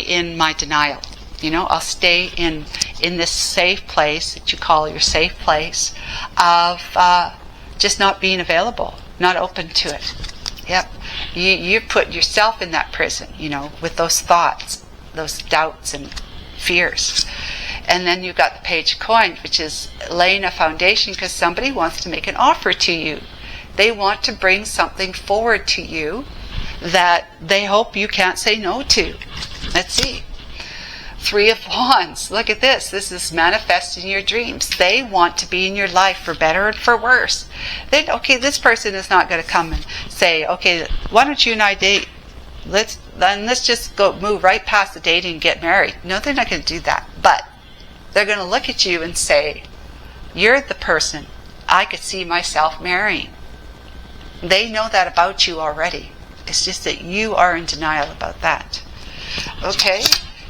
Speaker 1: in my denial. I'll stay in this safe place that you call your safe place of just not being available, not open to it. Yep. You put yourself in that prison, with those thoughts, those doubts and fears. And then you've got the Page of Coins, which is laying a foundation because somebody wants to make an offer to you. They want to bring something forward to you that they hope you can't say no to. Let's see. Three of Wands. Look at this. This is manifesting your dreams. They want to be in your life for better and for worse. This person is not going to come and say, okay, why don't you and I date? Let's just move right past the dating and get married. No, they're not going to do that. But they're going to look at you and say, you're the person I could see myself marrying. They know that about you already. It's just that you are in denial about that. Okay?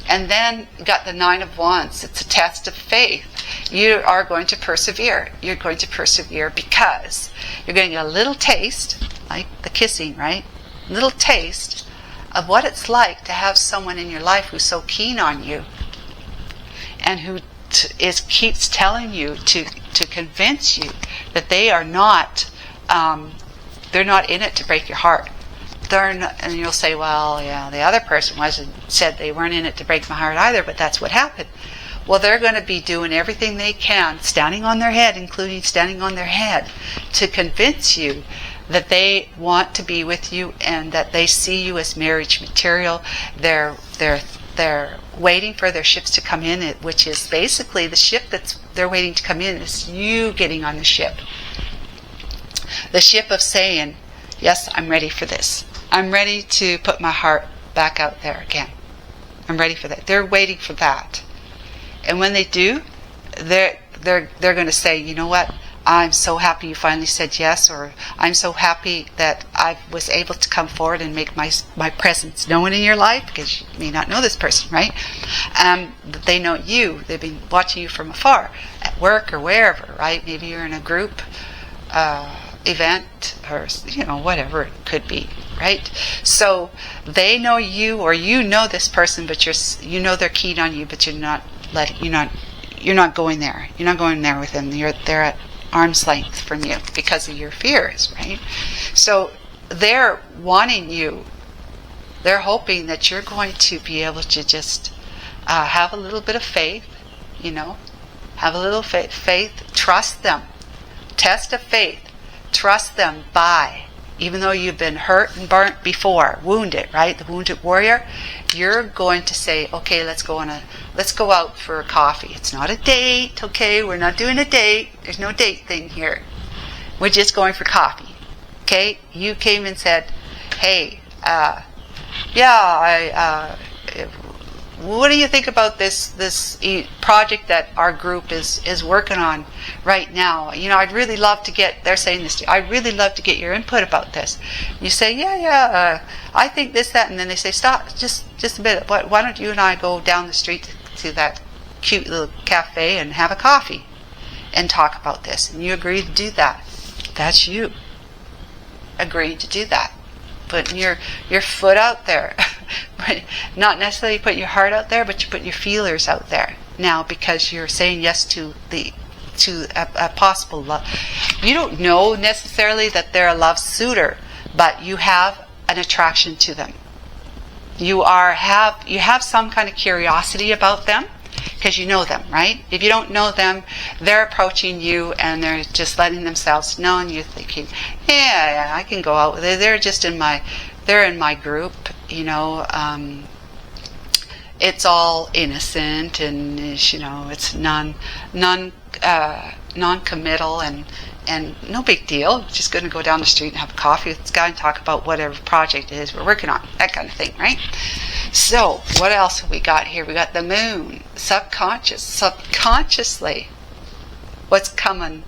Speaker 1: And then you got the Nine of Wands. It's a test of faith. You are going to persevere. You're going to persevere because you're going to get a little taste, like the kissing, right? A little taste of what it's like to have someone in your life who's so keen on you and who keeps telling you to convince you that they are not, they're not in it to break your heart. And you'll say, well, yeah, the other person said they weren't in it to break my heart either, but that's what happened. Well, they're going to be doing everything they can, standing on their head, including standing on their head, to convince you that they want to be with you and that they see you as marriage material. They're waiting for their ships to come in, which is basically the ship they're waiting to come in is you getting on the ship. The ship of saying, yes, I'm ready for this. I'm ready to put my heart back out there again. I'm ready for that. They're waiting for that. And when they do, they're going to say, you know what? I'm so happy you finally said yes, or I'm so happy that I was able to come forward and make my presence known in your life, because you may not know this person, right? They know you. They've been watching you from afar, at work or wherever, right? Maybe you're in a group event, or whatever it could be, right? So they know you, or you know this person, but they're keen on you, but you're not going there. You're not going there with them. They're at arm's length from you because of your fears, right? So they're wanting you. They're hoping that you're going to be able to just have a little bit of faith, have a little faith, trust them. Test of faith. Trust them even though you've been hurt and burnt before, wounded, right? The wounded warrior, you're going to say, okay, let's go out for a coffee. It's not a date, okay? We're not doing a date. There's no date thing here. We're just going for coffee, okay? You came and said, hey, what do you think about this project that our group is working on right now? I'd really love to get, they're saying this to you, I'd really love to get your input about this. You say, I think this, that, and then they say, stop, just a bit, why don't you and I go down the street to that cute little cafe and have a coffee and talk about this? And you agree to do that. That's you agreeing to do that. Putting your foot out there. Not necessarily putting your heart out there, but you put your feelers out there now, because you're saying yes to a possible love. You don't know necessarily that they're a love suitor, but you have an attraction to them. You have some kind of curiosity about them, because you know them, right? If you don't know them, they're approaching you and they're just letting themselves know, and you're thinking, yeah, I can go out with it. They're in my group, it's all innocent, and it's non-committal, and no big deal. We're just going to go down the street and have a coffee with this guy and talk about whatever project it is we're working on, that kind of thing, right? So what else have we got here? We got the moon, subconsciously. What's going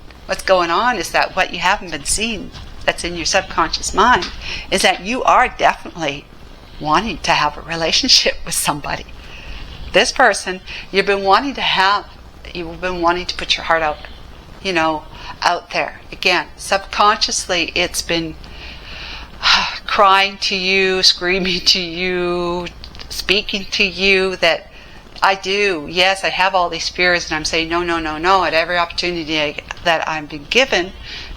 Speaker 1: on is that what you haven't been seeing, that's in your subconscious mind, is that you are definitely wanting to have a relationship with somebody. This person you've been wanting to put your heart out, out there. Again, subconsciously it's been crying to you, screaming to you, speaking to you that I do, yes, I have all these fears, and I'm saying no at every opportunity that I've been given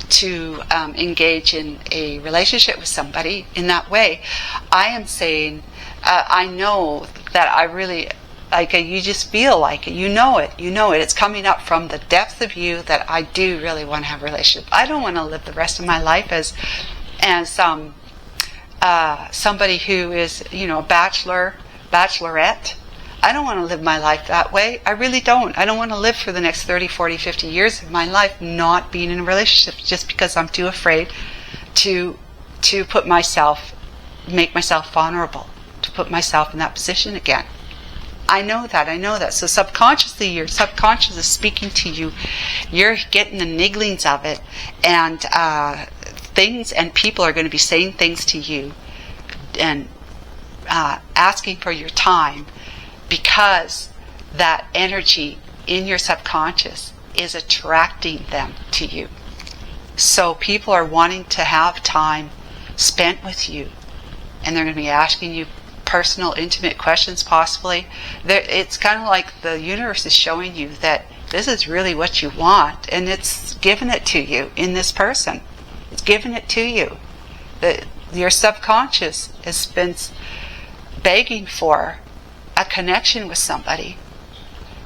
Speaker 1: to engage in a relationship with somebody in that way. I am saying, I know that I really, you just feel like it, you know it, it's coming up from the depth of you that I do really want to have a relationship. I don't want to live the rest of my life as somebody who is, a bachelorette. I don't want to live my life that way. I really don't. I don't want to live for the next 30, 40, 50 years of my life not being in a relationship, just because I'm too afraid to make myself vulnerable, to put myself in that position again. I know that. So subconsciously, your subconscious is speaking to you. You're getting the nigglings of it, and things and people are going to be saying things to you and asking for your time, because that energy in your subconscious is attracting them to you. So people are wanting to have time spent with you, and they're going to be asking you personal, intimate questions, possibly. It's kind of like the universe is showing you that this is really what you want, and it's giving it to you in this person. It's giving it to you. Your subconscious has been begging for a connection with somebody,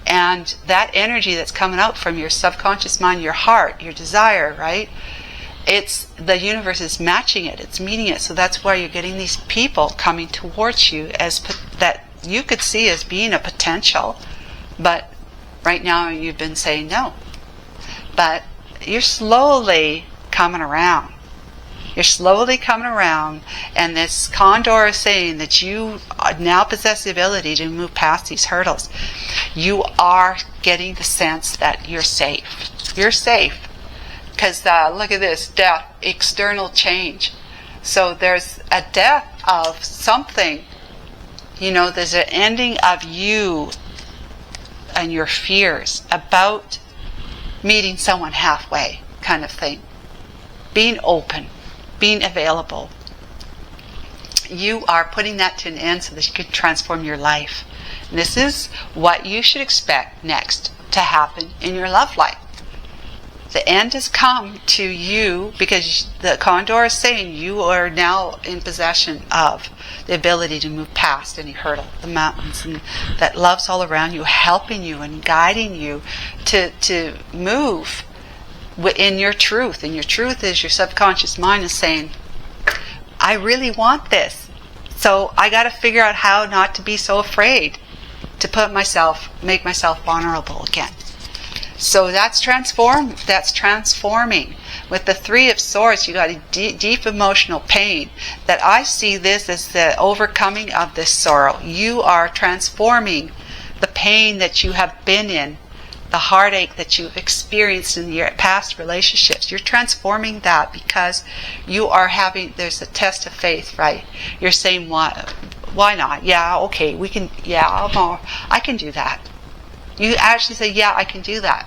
Speaker 1: and that energy that's coming out from your subconscious mind, your heart, your desire, right? It's the universe is matching it, it's meeting it. So that's why you're getting these people coming towards you that you could see as being a potential, but right now you've been saying no. But you're slowly coming around. You're slowly coming around, and this condor is saying that you now possess the ability to move past these hurdles. You are getting the sense that you're safe. You're safe. Because look at this, death, external change. So there's a death of something. You know, there's an ending of you and your fears about meeting someone halfway, kind of thing. Being open, being available. You are putting that to an end so that you can transform your life. And this is what you should expect next to happen in your love life. The end has come to you because the condor is saying you are now in possession of the ability to move past any hurdle, the mountains, and that love's all around you, helping you and guiding you to move in your truth. And your truth is your subconscious mind is saying, I really want this. So I got to figure out how not to be so afraid to make myself vulnerable again. So that's transforming. With the Three of Swords, you got a deep emotional pain. That I see this as the overcoming of this sorrow. You are transforming the pain that you have been in, the heartache that you've experienced in your past relationships. You're transforming that because you are there's a test of faith, right? You're saying, why not? Yeah, okay, we can, I can do that. You actually say, yeah, I can do that.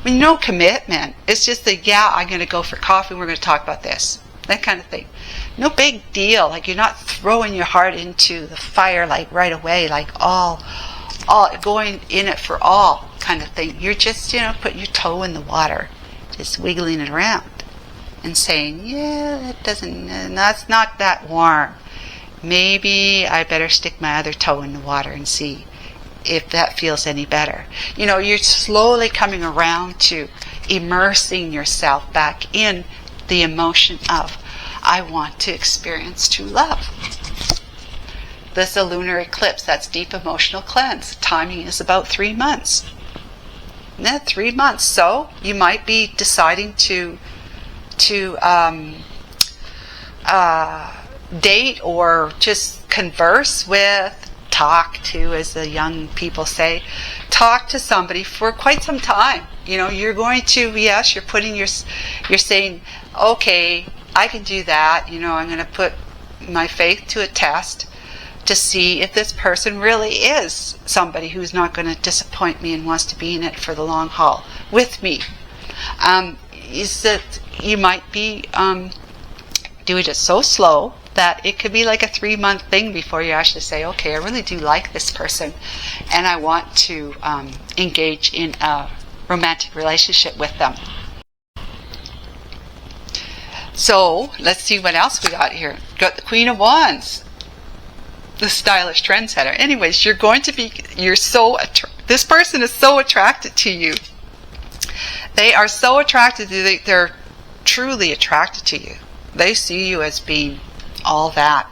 Speaker 1: I mean, no commitment. It's just that, yeah, I'm going to go for coffee and we're going to talk about this. That kind of thing. No big deal. Like, you're not throwing your heart into the fire, like, right away, like, all going in it for all kind of thing. You're just, putting your toe in the water, just wiggling it around and saying, yeah, that's not that warm. Maybe I better stick my other toe in the water and see if that feels any better. You're slowly coming around to immersing yourself back in the emotion of, I want to experience true love. This is a lunar eclipse. That's deep emotional cleanse. Timing is about 3 months. 3 months. So you might be deciding to date or just converse with, talk to, as the young people say, talk to somebody for quite some time. You're going to, yes, you're saying, okay, I can do that. I'm going to put my faith to a test to see if this person really is somebody who's not going to disappoint me and wants to be in it for the long haul with me. Is that you might be doing it so slow that it could be like a 3-month thing before you actually say, okay, I really do like this person and I want to engage in a romantic relationship with them. So let's see what else we got here. Got the Queen of Wands, the stylish trendsetter. Anyways, this person is so attracted to you. They are so attracted to you, they're truly attracted to you. They see you as being all that,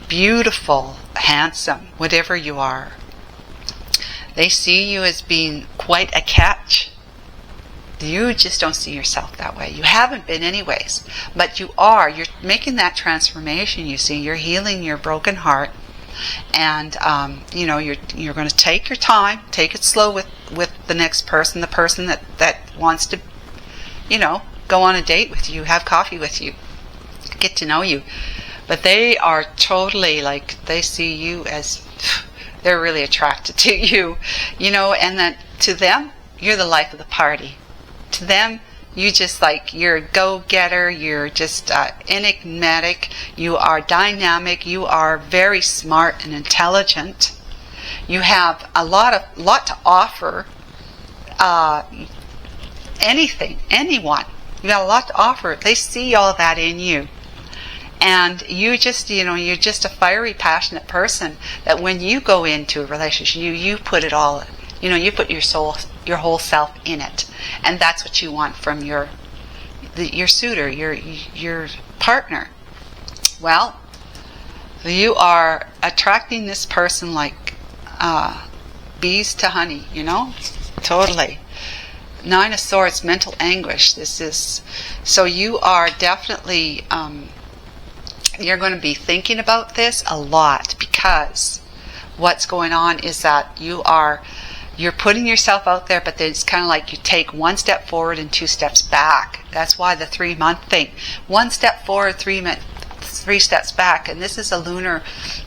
Speaker 1: beautiful, handsome, whatever you are. They see you as being quite a catch. You just don't see yourself that way. You haven't been anyways, but you are. You're making that transformation. You see, you're healing your broken heart, and you're going to take your time, take it slow with the next person, the person that wants to, go on a date with you, have coffee with you, get to know you. But they are totally, like, they see you as, they're really attracted to you, and that to them, you're the life of the party. To them, you just, like, you're a go-getter, you're just enigmatic, you are dynamic, you are very smart and intelligent. You have a lot to offer anyone. You got a lot to offer. They see all that in you. And you just, you're just a fiery, passionate person that when you go into a relationship, you put it all, you put your soul, your whole self in it. And that's what you want from your suitor, your partner. Well, you are attracting this person like bees to honey, totally. Nine of Swords, mental anguish. This is, so you are definitely, you're going to be thinking about this a lot, because what's going on is that you're putting yourself out there, but then it's kind of like you take one step forward and 2 steps back. That's why the 3-month thing. 1 step forward, 3 steps back. And this is a lunar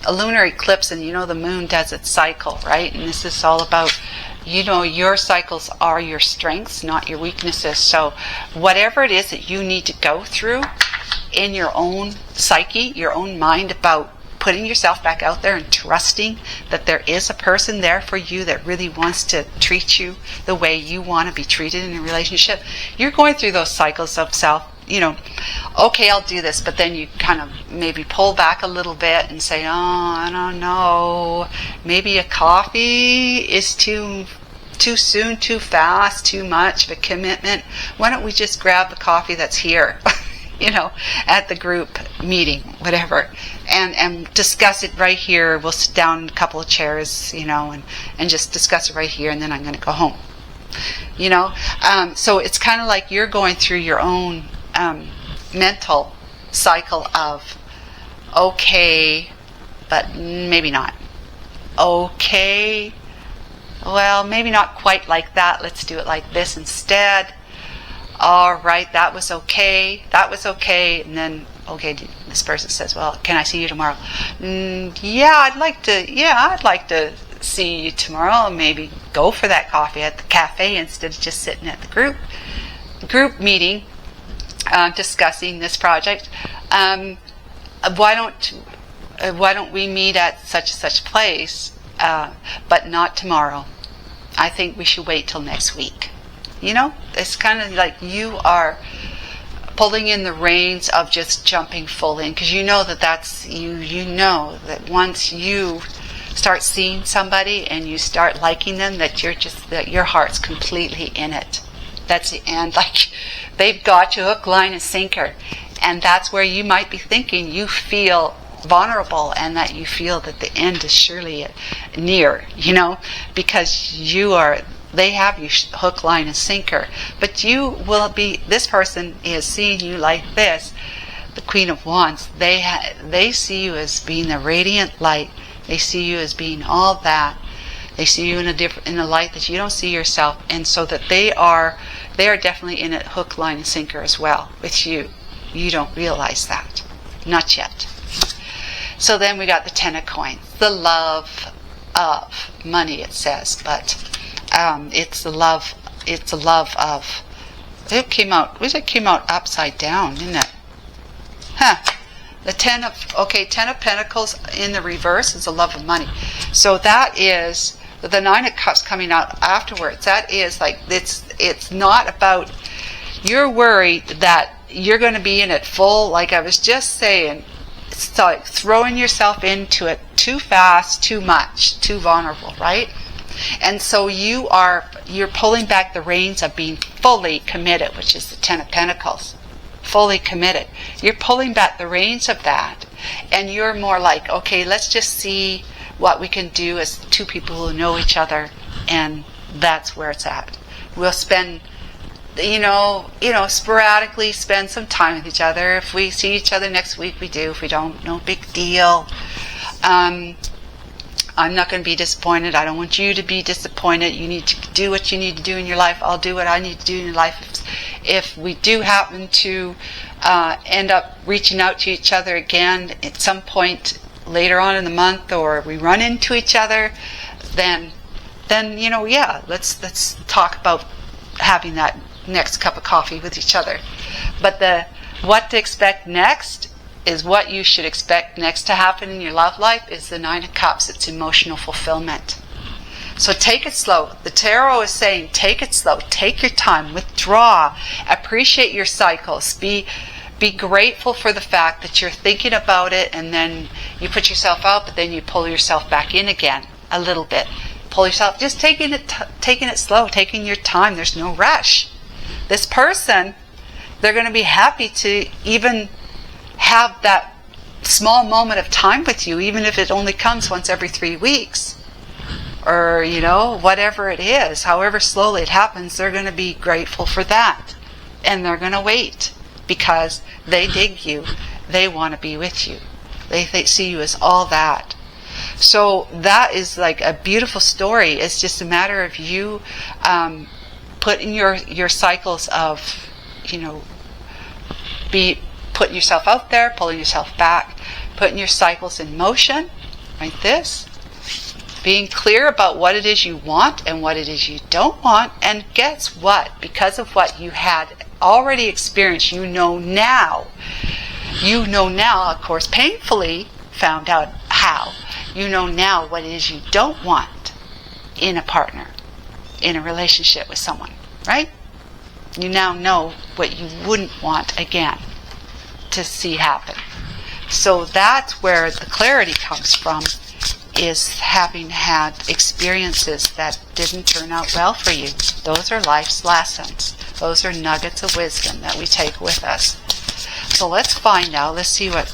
Speaker 1: eclipse, and the moon does its cycle, right? And this is all about, your cycles are your strengths, not your weaknesses. So whatever it is that you need to go through in your own psyche, your own mind, about putting yourself back out there and trusting that there is a person there for you that really wants to treat you the way you want to be treated in a relationship. You're going through those cycles of okay, I'll do this, but then you kind of maybe pull back a little bit and say, I don't know, maybe a coffee is too soon, too fast, too much of a commitment. Why don't we just grab the coffee that's here, at the group meeting, whatever, and discuss it right here. We'll sit down in a couple of chairs, and just discuss it right here, and then I'm going to go home. So it's kind of like you're going through your own mental cycle of, okay, but maybe not. Okay, well, maybe not quite like that. Let's do it like this instead. All right, that was okay. And then, okay, this person says, well, can I see you tomorrow? Yeah, I'd like to see you tomorrow. Maybe go for that coffee at the cafe instead of just sitting at the group meeting, discussing this project. Why don't we meet at such and such place, but not tomorrow? I think we should wait till next week. It's kind of like you are pulling in the reins of just jumping full in, because that's that once you start seeing somebody and you start liking them, that your heart's completely in it. That's the end. Like, they've got you hook, line, and sinker. And that's where you might be thinking you feel vulnerable, and that you feel that the end is surely near, because they have you hook, line, and sinker. But this person is seeing you like this, the Queen of Wands. They see you as being the radiant light. They see you as being all that. They see you in a light that you don't see yourself, and so that they are definitely in a hook, line, and sinker as well with you. You don't realize that, not yet. So then we got the 10 of Coins, the love of money. It says, but it's the love of. It came out upside down, didn't it? The 10 of Pentacles in the reverse is the love of money. So that is the 9 of Cups coming out afterwards. That is like, it's not about, you're worried that you're going to be in it full, like I was just saying. It's like throwing yourself into it too fast, too much, too vulnerable, right? And so you're pulling back the reins of being fully committed, which is the 10 of Pentacles. Fully committed. You're pulling back the reins of that, and you're more like, okay, let's just see what we can do as two people who know each other, and that's where it's at. We'll spend, sporadically spend some time with each other. If we see each other next week, we do. If we don't, no big deal. I'm not going to be disappointed. I don't want you to be disappointed. You need to do what you need to do in your life. I'll do what I need to do in your life. If we do happen to end up reaching out to each other again at some point later on in the month, or we run into each other, then let's talk about having that next cup of coffee with each other. But what to expect next is what you should expect next to happen in your love life is the 9 of Cups. It's emotional fulfillment. So take it slow. The tarot is saying take it slow. Take your time. Withdraw. Appreciate your cycles. Be grateful for the fact that you're thinking about it, and then you put yourself out, but then you pull yourself back in again a little bit. Pull yourself, just taking it slow, taking your time. There's no rush. This person, they're going to be happy to even have that small moment of time with you, even if it only comes once every 3 weeks or, you know, whatever it is, however slowly it happens, they're going to be grateful for that. And they're going to wait because they dig you. They want to be with you. They see you as all that. So that is like a beautiful story. It's just a matter of you putting your cycles of, you know, putting yourself out there, pulling yourself back, putting your cycles in motion, like this. Being clear about what it is you want and what it is you don't want. And guess what? Because of what you had already experienced, you know now, of course, painfully found out how. You know now what it is you don't want in a partner, in a relationship with someone, right? You now know what you wouldn't want again to see happen. So that's where the clarity comes from, is having had experiences that didn't turn out well for you. Those are life's lessons. Those are nuggets of wisdom that we take with us. So let's find out, let's see what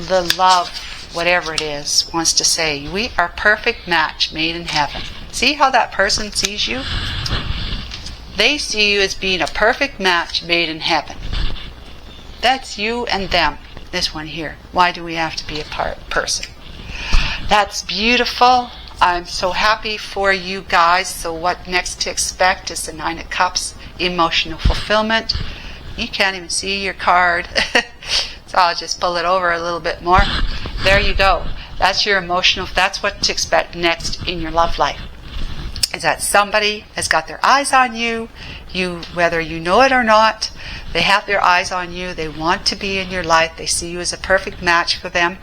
Speaker 1: the love, whatever it is, wants to say. We are a perfect match made in heaven. See how that person sees you? They see you as being a perfect match made in heaven. That's you and them, this one here. Why do we have to be a person? That's beautiful. I'm so happy for you guys. So what next to expect is the Nine of Cups, emotional fulfillment. You can't even see your card. So I'll just pull it over a little bit more. There you go. That's your emotional, that's what to expect next in your love life. Is that somebody has got their eyes on you, whether you know it or not, they have their eyes on you, they want to be in your life, they see you as a perfect match for them,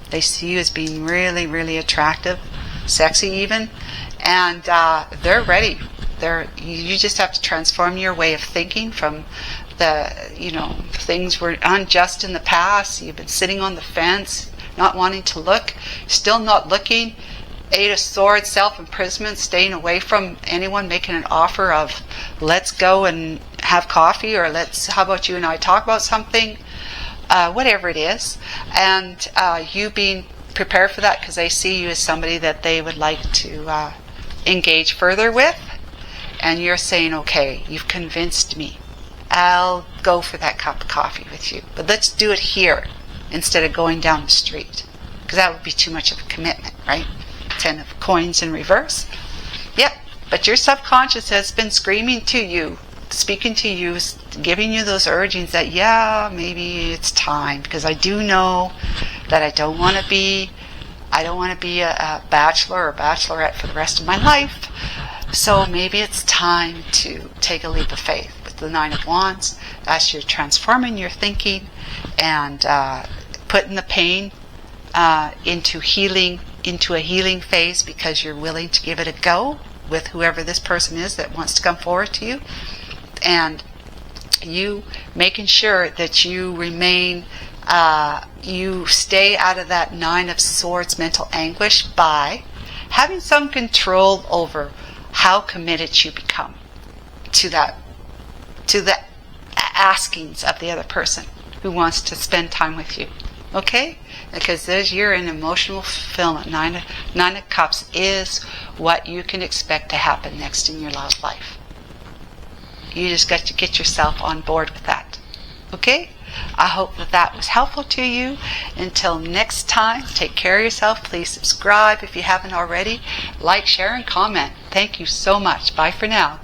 Speaker 1: they see you as being really, really attractive, sexy even, and they're ready. You just have to transform your way of thinking from things were unjust in the past, you've been sitting on the fence, not wanting to look, still not looking, Eight of Swords, self-imprisonment, staying away from anyone making an offer of let's go and have coffee, or how about you and I talk about something, whatever it is, and you being prepared for that because they see you as somebody that they would like to engage further with, and you're saying, okay, you've convinced me, I'll go for that cup of coffee with you, but let's do it here instead of going down the street, because that would be too much of a commitment, right? 10 of coins in reverse. Yep, but your subconscious has been screaming to you, speaking to you, giving you those urgings that, yeah, maybe it's time, because I do know that I don't want to be a bachelor or bachelorette for the rest of my life, so maybe it's time to take a leap of faith. With the Nine of Wands, that's you're transforming your thinking and putting the pain into a healing phase, because you're willing to give it a go with whoever this person is that wants to come forward to you, and you making sure that you remain, you stay out of that Nine of Swords mental anguish by having some control over how committed you become to the askings of the other person who wants to spend time with you. Okay? Because you're in emotional fulfillment. Nine of Cups is what you can expect to happen next in your love life. You just got to get yourself on board with that. Okay? I hope that was helpful to you. Until next time, take care of yourself. Please subscribe if you haven't already. Like, share, and comment. Thank you so much. Bye for now.